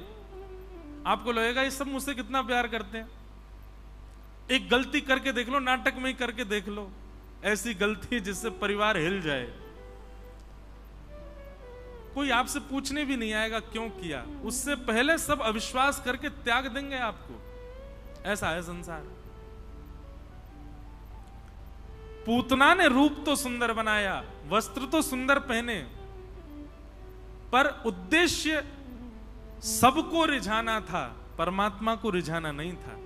आपको लगेगा ये सब मुझसे कितना प्यार करते हैं। एक गलती करके देख लो, नाटक में ही करके देख लो, ऐसी गलती जिससे परिवार हिल जाए, कोई आपसे पूछने भी नहीं आएगा क्यों किया, उससे पहले सब अविश्वास करके त्याग देंगे आपको। ऐसा है संसार। पूतना ने रूप तो सुंदर बनाया, वस्त्र तो सुंदर पहने, पर उद्देश्य सबको रिझाना था, परमात्मा को रिझाना नहीं था।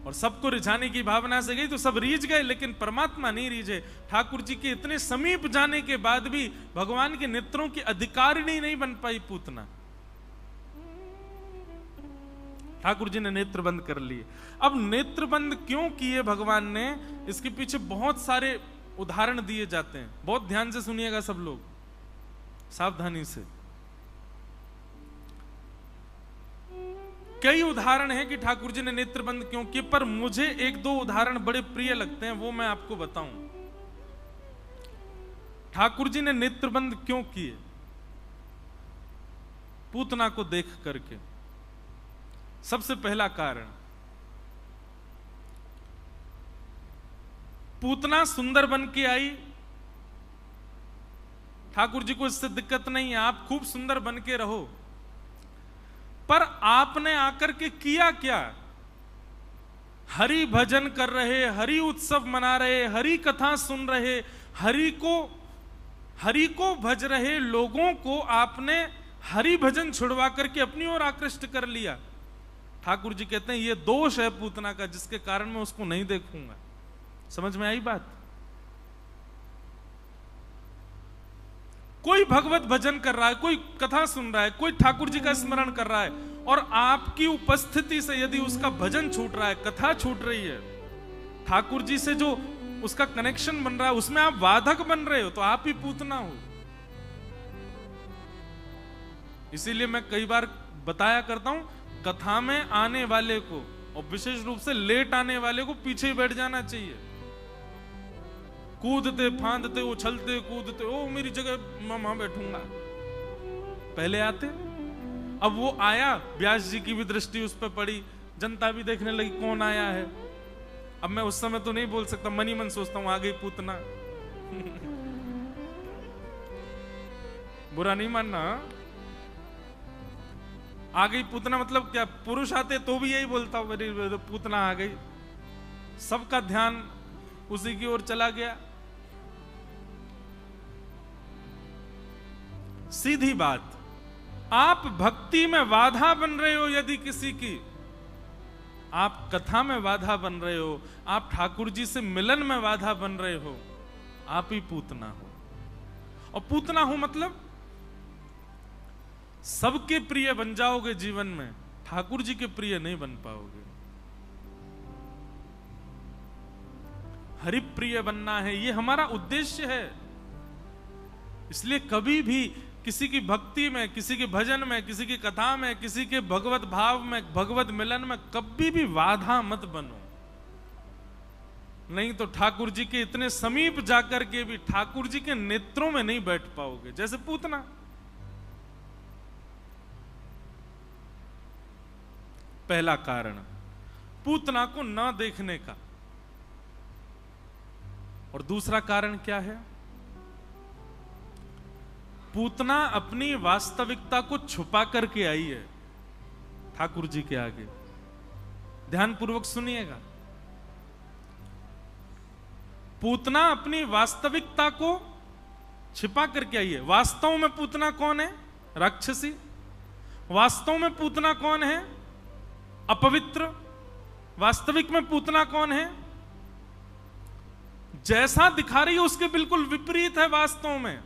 और सबको रिझाने की भावना से गई तो सब रीझ गए, लेकिन परमात्मा नहीं रीझे। ठाकुर जी के इतने समीप जाने के बाद भी भगवान के नेत्रों की अधिकारिणी नहीं बन पाई पूतना। ठाकुर जी ने नेत्र बंद कर लिए। अब नेत्र बंद क्यों किए भगवान ने, इसके पीछे बहुत सारे उदाहरण दिए जाते हैं। बहुत ध्यान से सुनिएगा सब लोग, सावधानी से। कई उदाहरण हैं कि ठाकुर जी ने नेत्र बंद क्यों किए, पर मुझे 1-2 उदाहरण बड़े प्रिय लगते हैं, वो मैं आपको बताऊं। ठाकुर जी ने नेत्र बंद क्यों किए पूतना को देख करके? सबसे पहला कारण, पूतना सुंदर बन के आई, ठाकुर जी को इससे दिक्कत नहीं है, आप खूब सुंदर बन के रहो, पर आपने आकर के किया क्या? हरि भजन कर रहे, हरि उत्सव मना रहे, हरि कथा सुन रहे, हरि को भज रहे लोगों को आपने हरि भजन छुड़वा करके अपनी ओर आकृष्ट कर लिया। ठाकुर जी कहते हैं यह दोष है पूतना का, जिसके कारण मैं उसको नहीं देखूंगा। समझ में आई बात? कोई भगवत भजन कर रहा है, कोई कथा सुन रहा है, कोई ठाकुर जी का स्मरण कर रहा है, और आपकी उपस्थिति से यदि उसका भजन छूट रहा है, कथा छूट रही है, ठाकुर जी से जो उसका कनेक्शन बन रहा है उसमें आप बाधक बन रहे हो, तो आप ही पूतना हो। इसीलिए मैं कई बार बताया करता हूं, कथा में आने वाले को और विशेष रूप से लेट आने वाले को पीछे ही बैठ जाना चाहिए। कूदते फांदते, उछलते कूदते, ओ मेरी जगह मैं वहां बैठूंगा, पहले आते। अब वो आया, व्यास जी की भी दृष्टि उस पर पड़ी, जनता भी देखने लगी कौन आया है। अब मैं उस समय तो नहीं बोल सकता, मन ही मन सोचता हूं आ गई पूतना। बुरा नहीं मानना, आ गई पूतना मतलब क्या? पुरुष आते तो भी यही बोलता हूं, मेरी पूतना आ गई। सबका ध्यान उसी की ओर चला गया। सीधी बात, आप भक्ति में बाधा बन रहे हो यदि किसी की, आप कथा में बाधा बन रहे हो, आप ठाकुर जी से मिलन में बाधा बन रहे हो, आप ही पूतना हो। और पूतना हो मतलब सबके प्रिय बन जाओगे जीवन में, ठाकुर जी के प्रिय नहीं बन पाओगे। हरि प्रिय बनना है, ये हमारा उद्देश्य है। इसलिए कभी भी किसी की भक्ति में, किसी के भजन में, किसी की कथा में, किसी के भगवत भाव में, भगवत मिलन में कभी भी बाधा मत बनो। नहीं तो ठाकुर जी के इतने समीप जाकर के भी ठाकुर जी के नेत्रों में नहीं बैठ पाओगे, जैसे पूतना। पहला कारण पूतना को न देखने का। और दूसरा कारण क्या है? पूतना अपनी वास्तविकता को छुपा करके आई है ठाकुर जी के आगे। ध्यान पूर्वक सुनिएगा। पूतना अपनी वास्तविकता को छिपा करके आई है। वास्तव में पूतना कौन है? राक्षसी। वास्तव में पूतना कौन है? अपवित्र। वास्तविक में पूतना कौन है? जैसा दिखा रही है उसके बिल्कुल विपरीत है वास्तव में।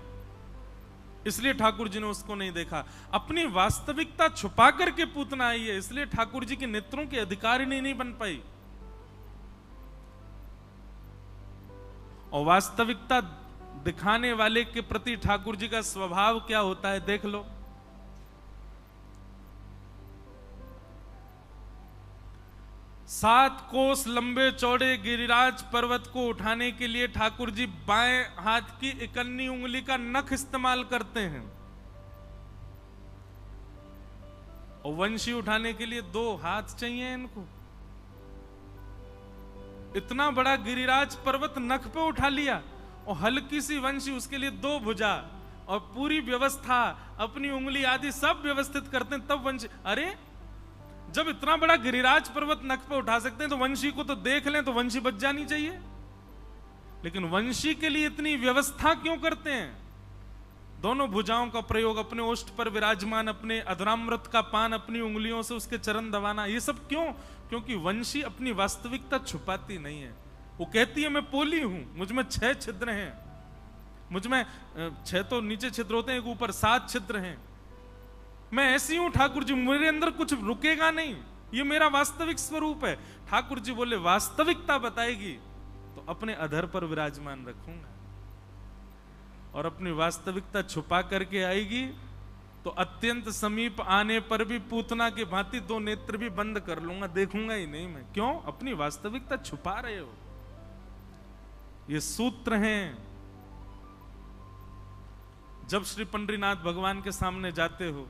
इसलिए ठाकुर जी ने उसको नहीं देखा। अपनी वास्तविकता छुपा करके पूतना आई है, इसलिए ठाकुर जी के नेत्रों की अधिकारिणी नहीं बन पाई। और वास्तविकता दिखाने वाले के प्रति ठाकुर जी का स्वभाव क्या होता है देख लो। 7 कोस लंबे चौड़े गिरिराज पर्वत को उठाने के लिए ठाकुर जी बाएं हाथ की इकन्नी उंगली का नख इस्तेमाल करते हैं, और वंशी उठाने के लिए 2 हाथ चाहिए इनको। इतना बड़ा गिरिराज पर्वत नख पे उठा लिया, और हल्की सी वंशी उसके लिए 2 भुजा, और पूरी व्यवस्था अपनी उंगली आदि सब व्यवस्थित करते हैं, तब वंशी। अरे जब इतना बड़ा गिरिराज पर्वत नख पे उठा सकते हैं तो वंशी को तो देख लें तो वंशी बच जानी चाहिए। लेकिन वंशी के लिए इतनी व्यवस्था क्यों करते हैं? दोनों भुजाओं का प्रयोग, अपने ओष्ठ पर विराजमान, अपने अधरामृत का पान अपनी उंगलियों से उसके चरण दबाना, ये सब क्यों? क्योंकि वंशी अपनी वास्तविकता छुपाती नहीं है। वो कहती है मैं पोली हूं, मुझ में 6 छिद्र हैं, मुझ में 6 तो नीचे छिद्र होते हैं, एक ऊपर 7 छिद्र हैं। मैं ऐसी हूं ठाकुर जी, मेरे अंदर कुछ रुकेगा नहीं, ये मेरा वास्तविक स्वरूप है। ठाकुर जी बोले वास्तविकता बताएगी तो अपने अधर पर विराजमान रखूंगा, और अपनी वास्तविकता छुपा करके आएगी तो अत्यंत समीप आने पर भी पूतना के भांति 2 नेत्र भी बंद कर लूंगा, देखूंगा ही नहीं मैं। क्यों? अपनी वास्तविकता छुपा रहे हो। ये सूत्र हैं। जब श्री पंडरीनाथ भगवान के सामने जाते हो,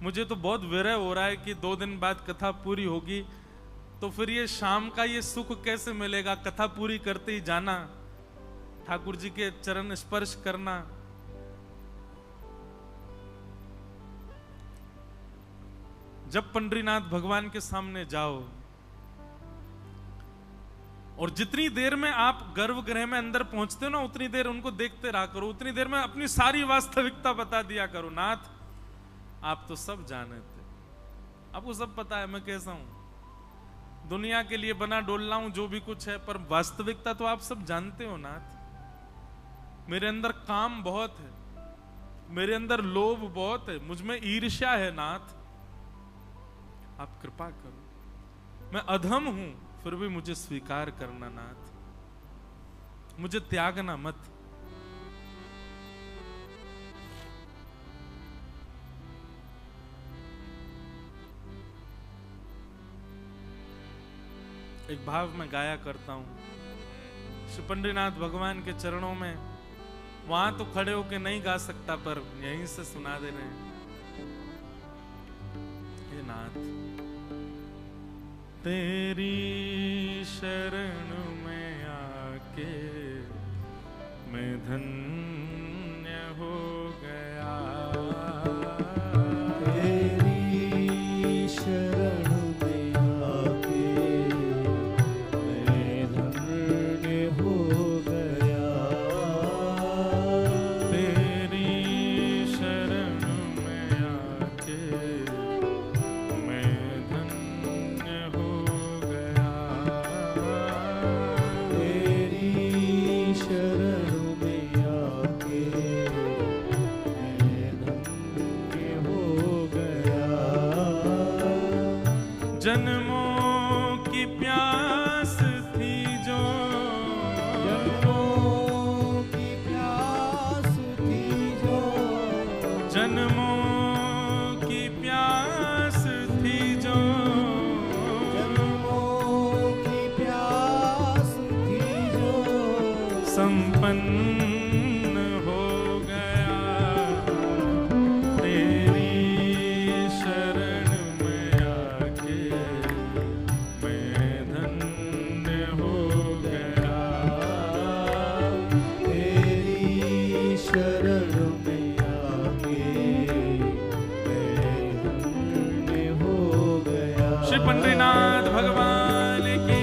मुझे तो बहुत विरह हो रहा है कि 2 दिन बाद कथा पूरी होगी, तो फिर ये शाम का ये सुख कैसे मिलेगा? कथा पूरी करते ही जाना, ठाकुर जी के चरण स्पर्श करना। जब पंडरीनाथ भगवान के सामने जाओ, और जितनी देर में आप गर्भगृह में अंदर पहुंचते हो ना, उतनी देर उनको देखते रहा करो, उतनी देर में अपनी सारी वास्तविकता बता दिया करो। नाथ आप तो सब जाने थे, आपको सब पता है मैं कैसा हूं, दुनिया के लिए बना डोलना हूं जो भी कुछ है, पर वास्तविकता तो आप सब जानते हो नाथ। मेरे अंदर काम बहुत है, मेरे अंदर लोभ बहुत है, मुझ में ईर्ष्या है नाथ, आप कृपा करो। मैं अधम हूं फिर भी मुझे स्वीकार करना नाथ, मुझे त्यागना मत। एक भाव में गाया करता हूं श्री पंडरीनाथ भगवान के चरणों में। वहां तो खड़े होके नहीं गा सकता, पर यहीं से सुना दे रहे हैं। हे नाथ, तेरी शरण में आके मैं धन्य हो गया, तेरी शरण में आके मैं धन्य हो गया, तेरी शरण में आके मैं धन्य हो गया, तेरी शरण में संपन्न हो गया, तेरी शरण में आके मैं धन्य हो गया, तेरी शरण में आके मैं धन्य हो गया। श्री पंडरीनाथ भगवान की।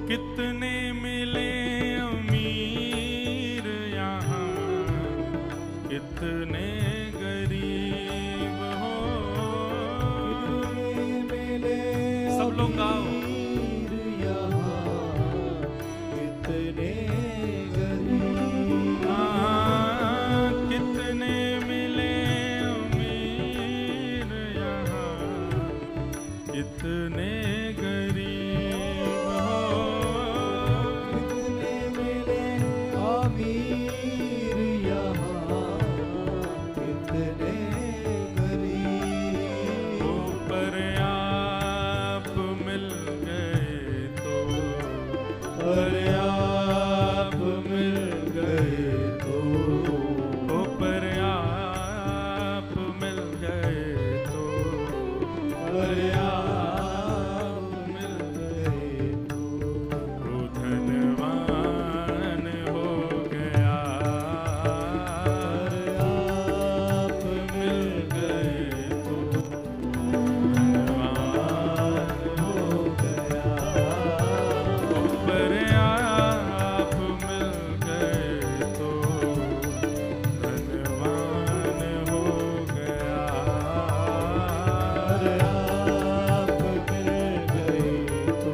कितने मिले अमीर यहाँ, कितने गरीब हो। मिले सब लोग गाओ। अमीर यहाँ, कितने गरीब। कितने मिले अमीर यहाँ, कितने गरीब हो। कितने मिले अमीर यहाँ, कितने गरीब। पर आप मिल गए तो, पर आप मिल गए तो, पर आप मिल गए तो, पर आप मिल गए तो, वो धनवान हो गया। पर आप मिल गए तो, धनवान हो गया। पर आप मिल गए तो धनवान हो गया। पर आप मिल गए तो,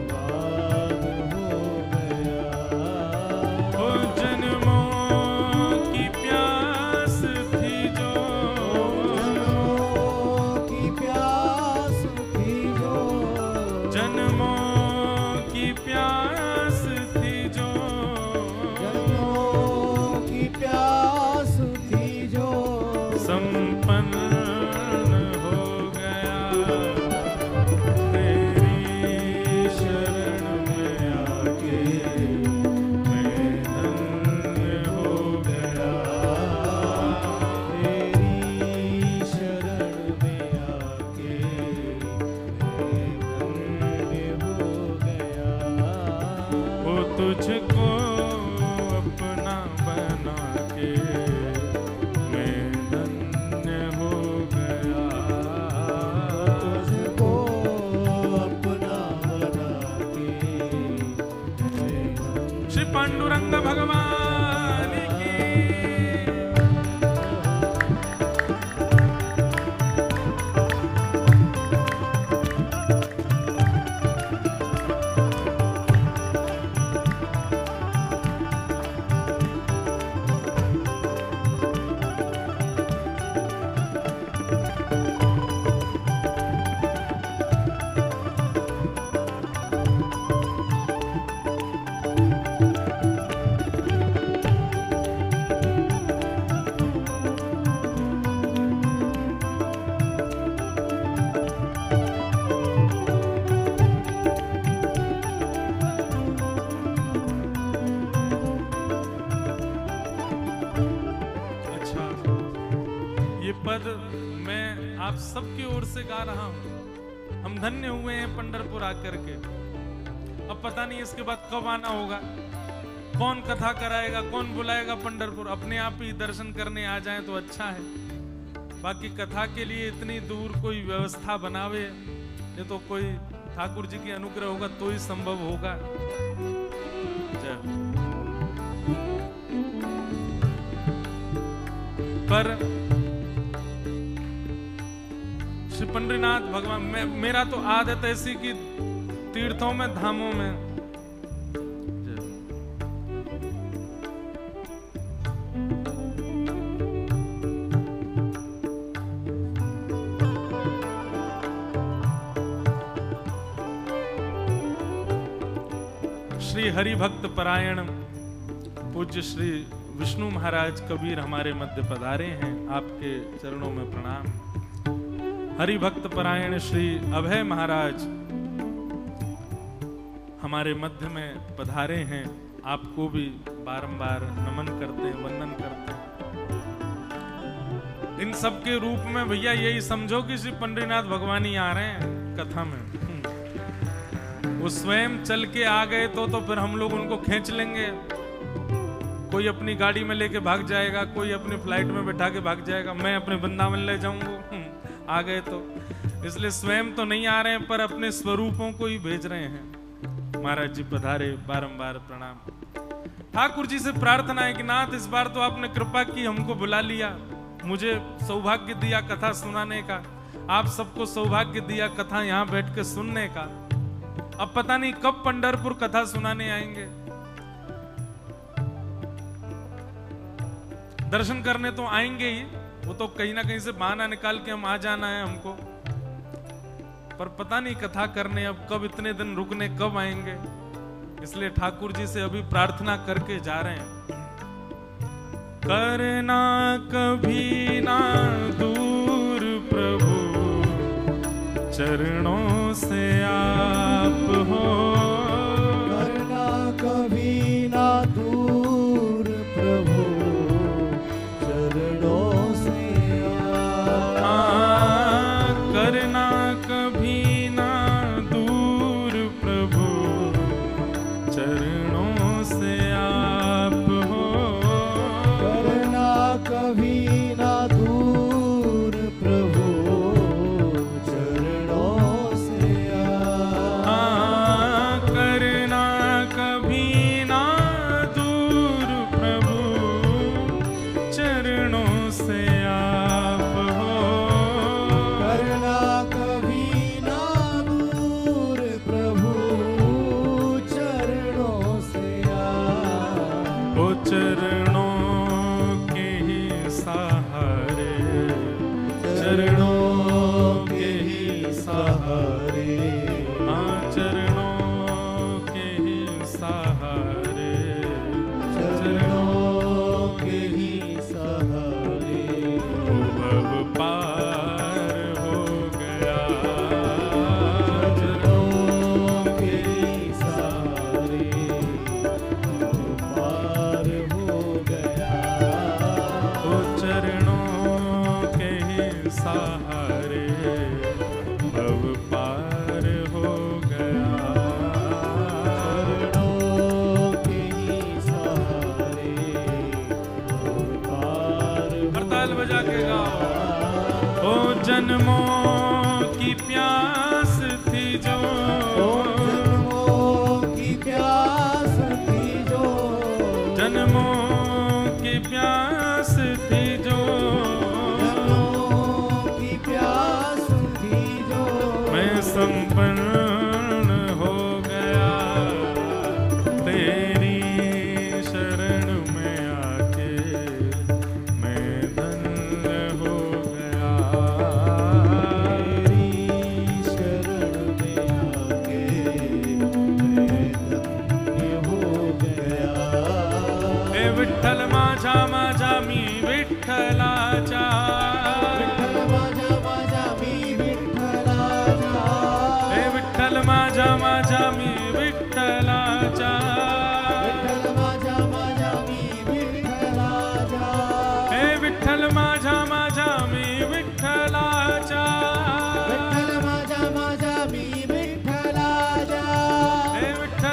धनवान हो गया। ओ जन्मों की प्यास थी जो, जन्मों की प्यास थी जो, जन्मों की प्यास थी जो, जन्मों की प्यास थी जो, संपन्न हो गया, तेरी शरण में आके मैं धन्य हो गया, तेरी शरण में आके मैं धन्य हो गया। वो तुझको अपना बना के मैं धन्य हो गया, तुझको अपना बना के मैं धन्य। श्री पांडुरंग भगवान की। पद मैं आप सबकी ओर से गा रहा हूं। हम धन्य हुए हैं पंढरपुर आकर के। अब पता नहीं इसके बाद कब आना होगा, कौन कथा कराएगा, कौन बुलाएगा पंढरपुर। अपने आप ही दर्शन करने आ जाएं तो अच्छा है, बाकी कथा के लिए इतनी दूर कोई व्यवस्था बनावे, ये तो कोई ठाकुर जी की अनुग्रह होगा तो ही संभव होगा। जय हो। पर श्री पंडरीनाथ भगवान, मेरा तो आदत ऐसी कि तीर्थों में, धामों में श्री हरि भक्त परायण पूज्य श्री विष्णु महाराज कबीर हमारे मध्य पधारे हैं, आपके चरणों में प्रणाम। हरि भक्त परायण श्री अभय महाराज हमारे मध्य में पधारे हैं, आपको भी बारंबार नमन करते हैं, वंदन करते हैं। इन सब के रूप में भैया यही समझो कि श्री पंडरीनाथ भगवान ही आ रहे हैं कथा में। वो स्वयं चल के आ गए तो फिर हम लोग उनको खींच लेंगे। कोई अपनी गाड़ी में लेके भाग जाएगा, कोई अपनी फ्लाइट में बैठा के भाग जाएगा, मैं अपने वृंदावन ले जाऊंगा आ गए तो। इसलिए स्वयं तो नहीं आ रहे हैं, पर अपने स्वरूपों को ही भेज रहे हैं। महाराज जी पधारे, बारंबार प्रणाम। ठाकुर जी से प्रार्थना है कि नाथ इस बार तो आपने कृपा की, हमको बुला लिया, मुझे सौभाग्य दिया कथा सुनाने का, आप सबको सौभाग्य दिया कथा यहाँ बैठ के सुनने का। अब पता नहीं कब पंढरपुर कथा सुनाने आएंगे। दर्शन करने तो आएंगे ही, वो तो कहीं ना कहीं से बहाना निकाल के हम आ जाना है हमको, पर पता नहीं कथा करने अब कब, इतने दिन रुकने कब आएंगे। इसलिए ठाकुर जी से अभी प्रार्थना करके जा रहे हैं। करना कभी ना दूर प्रभु, चरणों से आप हो। करना कभी ना दूर प्रभु, चरणों से आप। करना कभी ना दूर प्रभु, चरणों से आप हो। करना कभी ना दूर प्रभु, चरणों से करना कभी ना दूर प्रभु, चरणों से आप हो। करना कभी ना दूर प्रभु, चरणों से ओ चरणों के ही सहारे, चरणों के ही सहारे, हाँ चरणों के ही सहारे, चरणों के ही सहारे। भव पार हो गया। चरणों के ही सहारे, पार हो गया। ओ चरणों के ही सहारे, भव पार हो गया। चरणों के ही सहारे, पार हड़ताल बजा के गाओ। ओ जन्मों की प्यास थी जो, जन्मों की प्यास थी जो, जन्मों की प्यास थी जो, जन्मों की प्यास थी जो, मैं संपन्न हो गया तेरी शरण में आके, मैं धन्य हो गया। तेरी शरण में आके मैं धन्य हो गया। ए विठ्ठल माझा माझा मी विठ्ठलाचा, विठ्ठल माझा माझा मी विठ्ठलाचा, ए विठ्ठल माझा माझा मी विठ्ठलाचा, विठ्ठल माझा माझा मी विठ्ठलाचा, ए विठ्ठल माझा माझा मी विठ्ठलाचा, विठ्ठल माझा माझा मी विठ्ठलाचा, ए विठ्ठल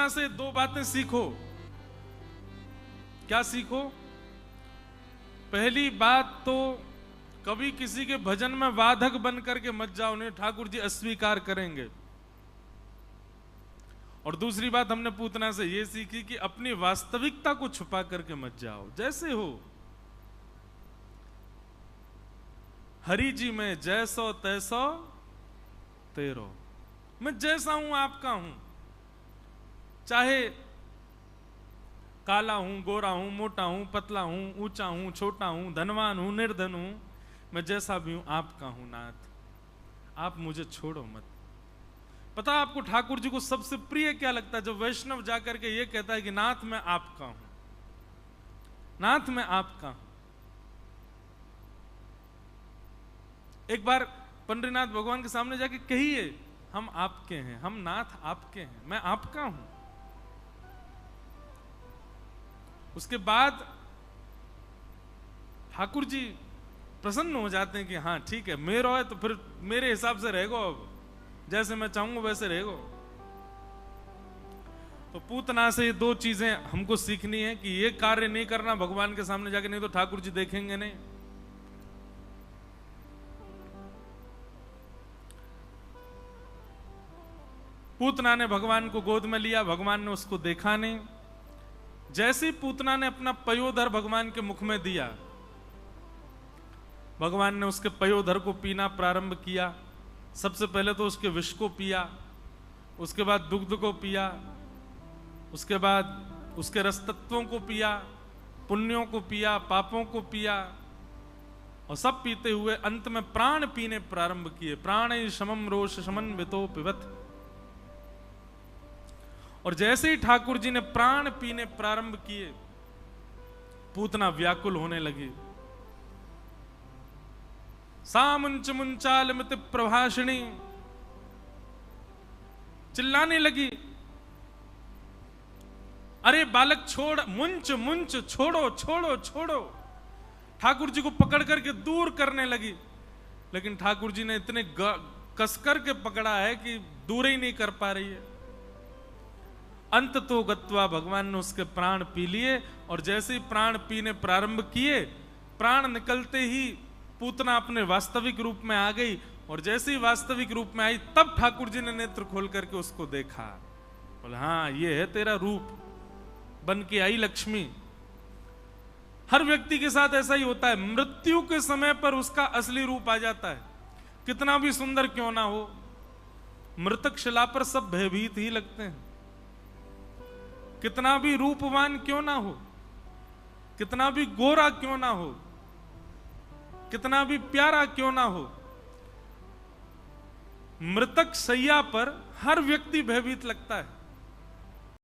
पूतना से दो बातें सीखो। क्या सीखो? पहली बात तो कभी किसी के भजन में वादक बन करके मत जाओ, नहीं ठाकुर जी अस्वीकार करेंगे। और दूसरी बात हमने पूतना से यह सीखी कि अपनी वास्तविकता को छुपा करके मत जाओ। जैसे हो हरि जी में जैसो तैसो तेरो, मैं जैसा हूं आपका हूं, चाहे काला हूं, गोरा हूं, मोटा हूं, पतला हूं, ऊंचा हूं, छोटा हूं, धनवान हूं, निर्धन हूं, मैं जैसा भी हूं आपका हूं नाथ, आप मुझे छोड़ो मत। पता आपको ठाकुर जी को सबसे प्रिय क्या लगता है? जब वैष्णव जाकर के ये कहता है कि नाथ मैं आपका हूं, नाथ मैं आपका हूं। एक बार पंडरीनाथ भगवान के सामने जाके कहिए हम आपके हैं, हम नाथ आपके हैं, मैं आपका हूं। उसके बाद ठाकुर जी प्रसन्न हो जाते हैं कि हाँ ठीक है, मेरा है तो फिर मेरे हिसाब से रहेगो, अब जैसे मैं चाहूंगा वैसे रहेगो। तो पूतना से ये दो चीजें हमको सीखनी है कि ये कार्य नहीं करना भगवान के सामने जाके, नहीं तो ठाकुर जी देखेंगे नहीं। पूतना ने भगवान को गोद में लिया, भगवान ने उसको देखा नहीं। जैसे ही पूतना ने अपना पयोधर भगवान के मुख में दिया, भगवान ने उसके पयोधर को पीना प्रारंभ किया। सबसे पहले तो उसके विष को पिया, उसके बाद दुग्ध को पिया, उसके बाद उसके रस तत्वों को पिया, पुण्यों को पिया, पापों को पिया, और सब पीते हुए अंत में प्राण पीने प्रारंभ किए। प्राण शमम रोष समन्वितो पिबत। और जैसे ही ठाकुर जी ने प्राण पीने प्रारंभ किए, पूतना व्याकुल होने लगी। सामुंच मुंचाल मित प्रभाषिणी चिल्लाने लगी, अरे बालक छोड़, मुंच मुंच, छोड़ो छोड़ो छोड़ो। ठाकुर जी को पकड़ करके दूर करने लगी, लेकिन ठाकुर जी ने इतने कसकर के पकड़ा है कि दूर ही नहीं कर पा रही है। अंत तो गत्वा भगवान ने उसके प्राण पी लिए, और जैसे ही प्राण पीने प्रारंभ किए, प्राण निकलते ही पूतना अपने वास्तविक रूप में आ गई। और जैसे ही वास्तविक रूप में आई, तब ठाकुर जी ने नेत्र खोल करके उसको देखा, बोले हाँ ये है तेरा रूप, बन के आई लक्ष्मी। हर व्यक्ति के साथ ऐसा ही होता है, मृत्यु के समय पर उसका असली रूप आ जाता है। कितना भी सुंदर क्यों ना हो, मृतक शिला पर सब भयभीत ही लगते हैं। कितना भी रूपवान क्यों ना हो, कितना भी गोरा क्यों ना हो, कितना भी प्यारा क्यों ना हो, मृतक सैया पर हर व्यक्ति भयभीत लगता है।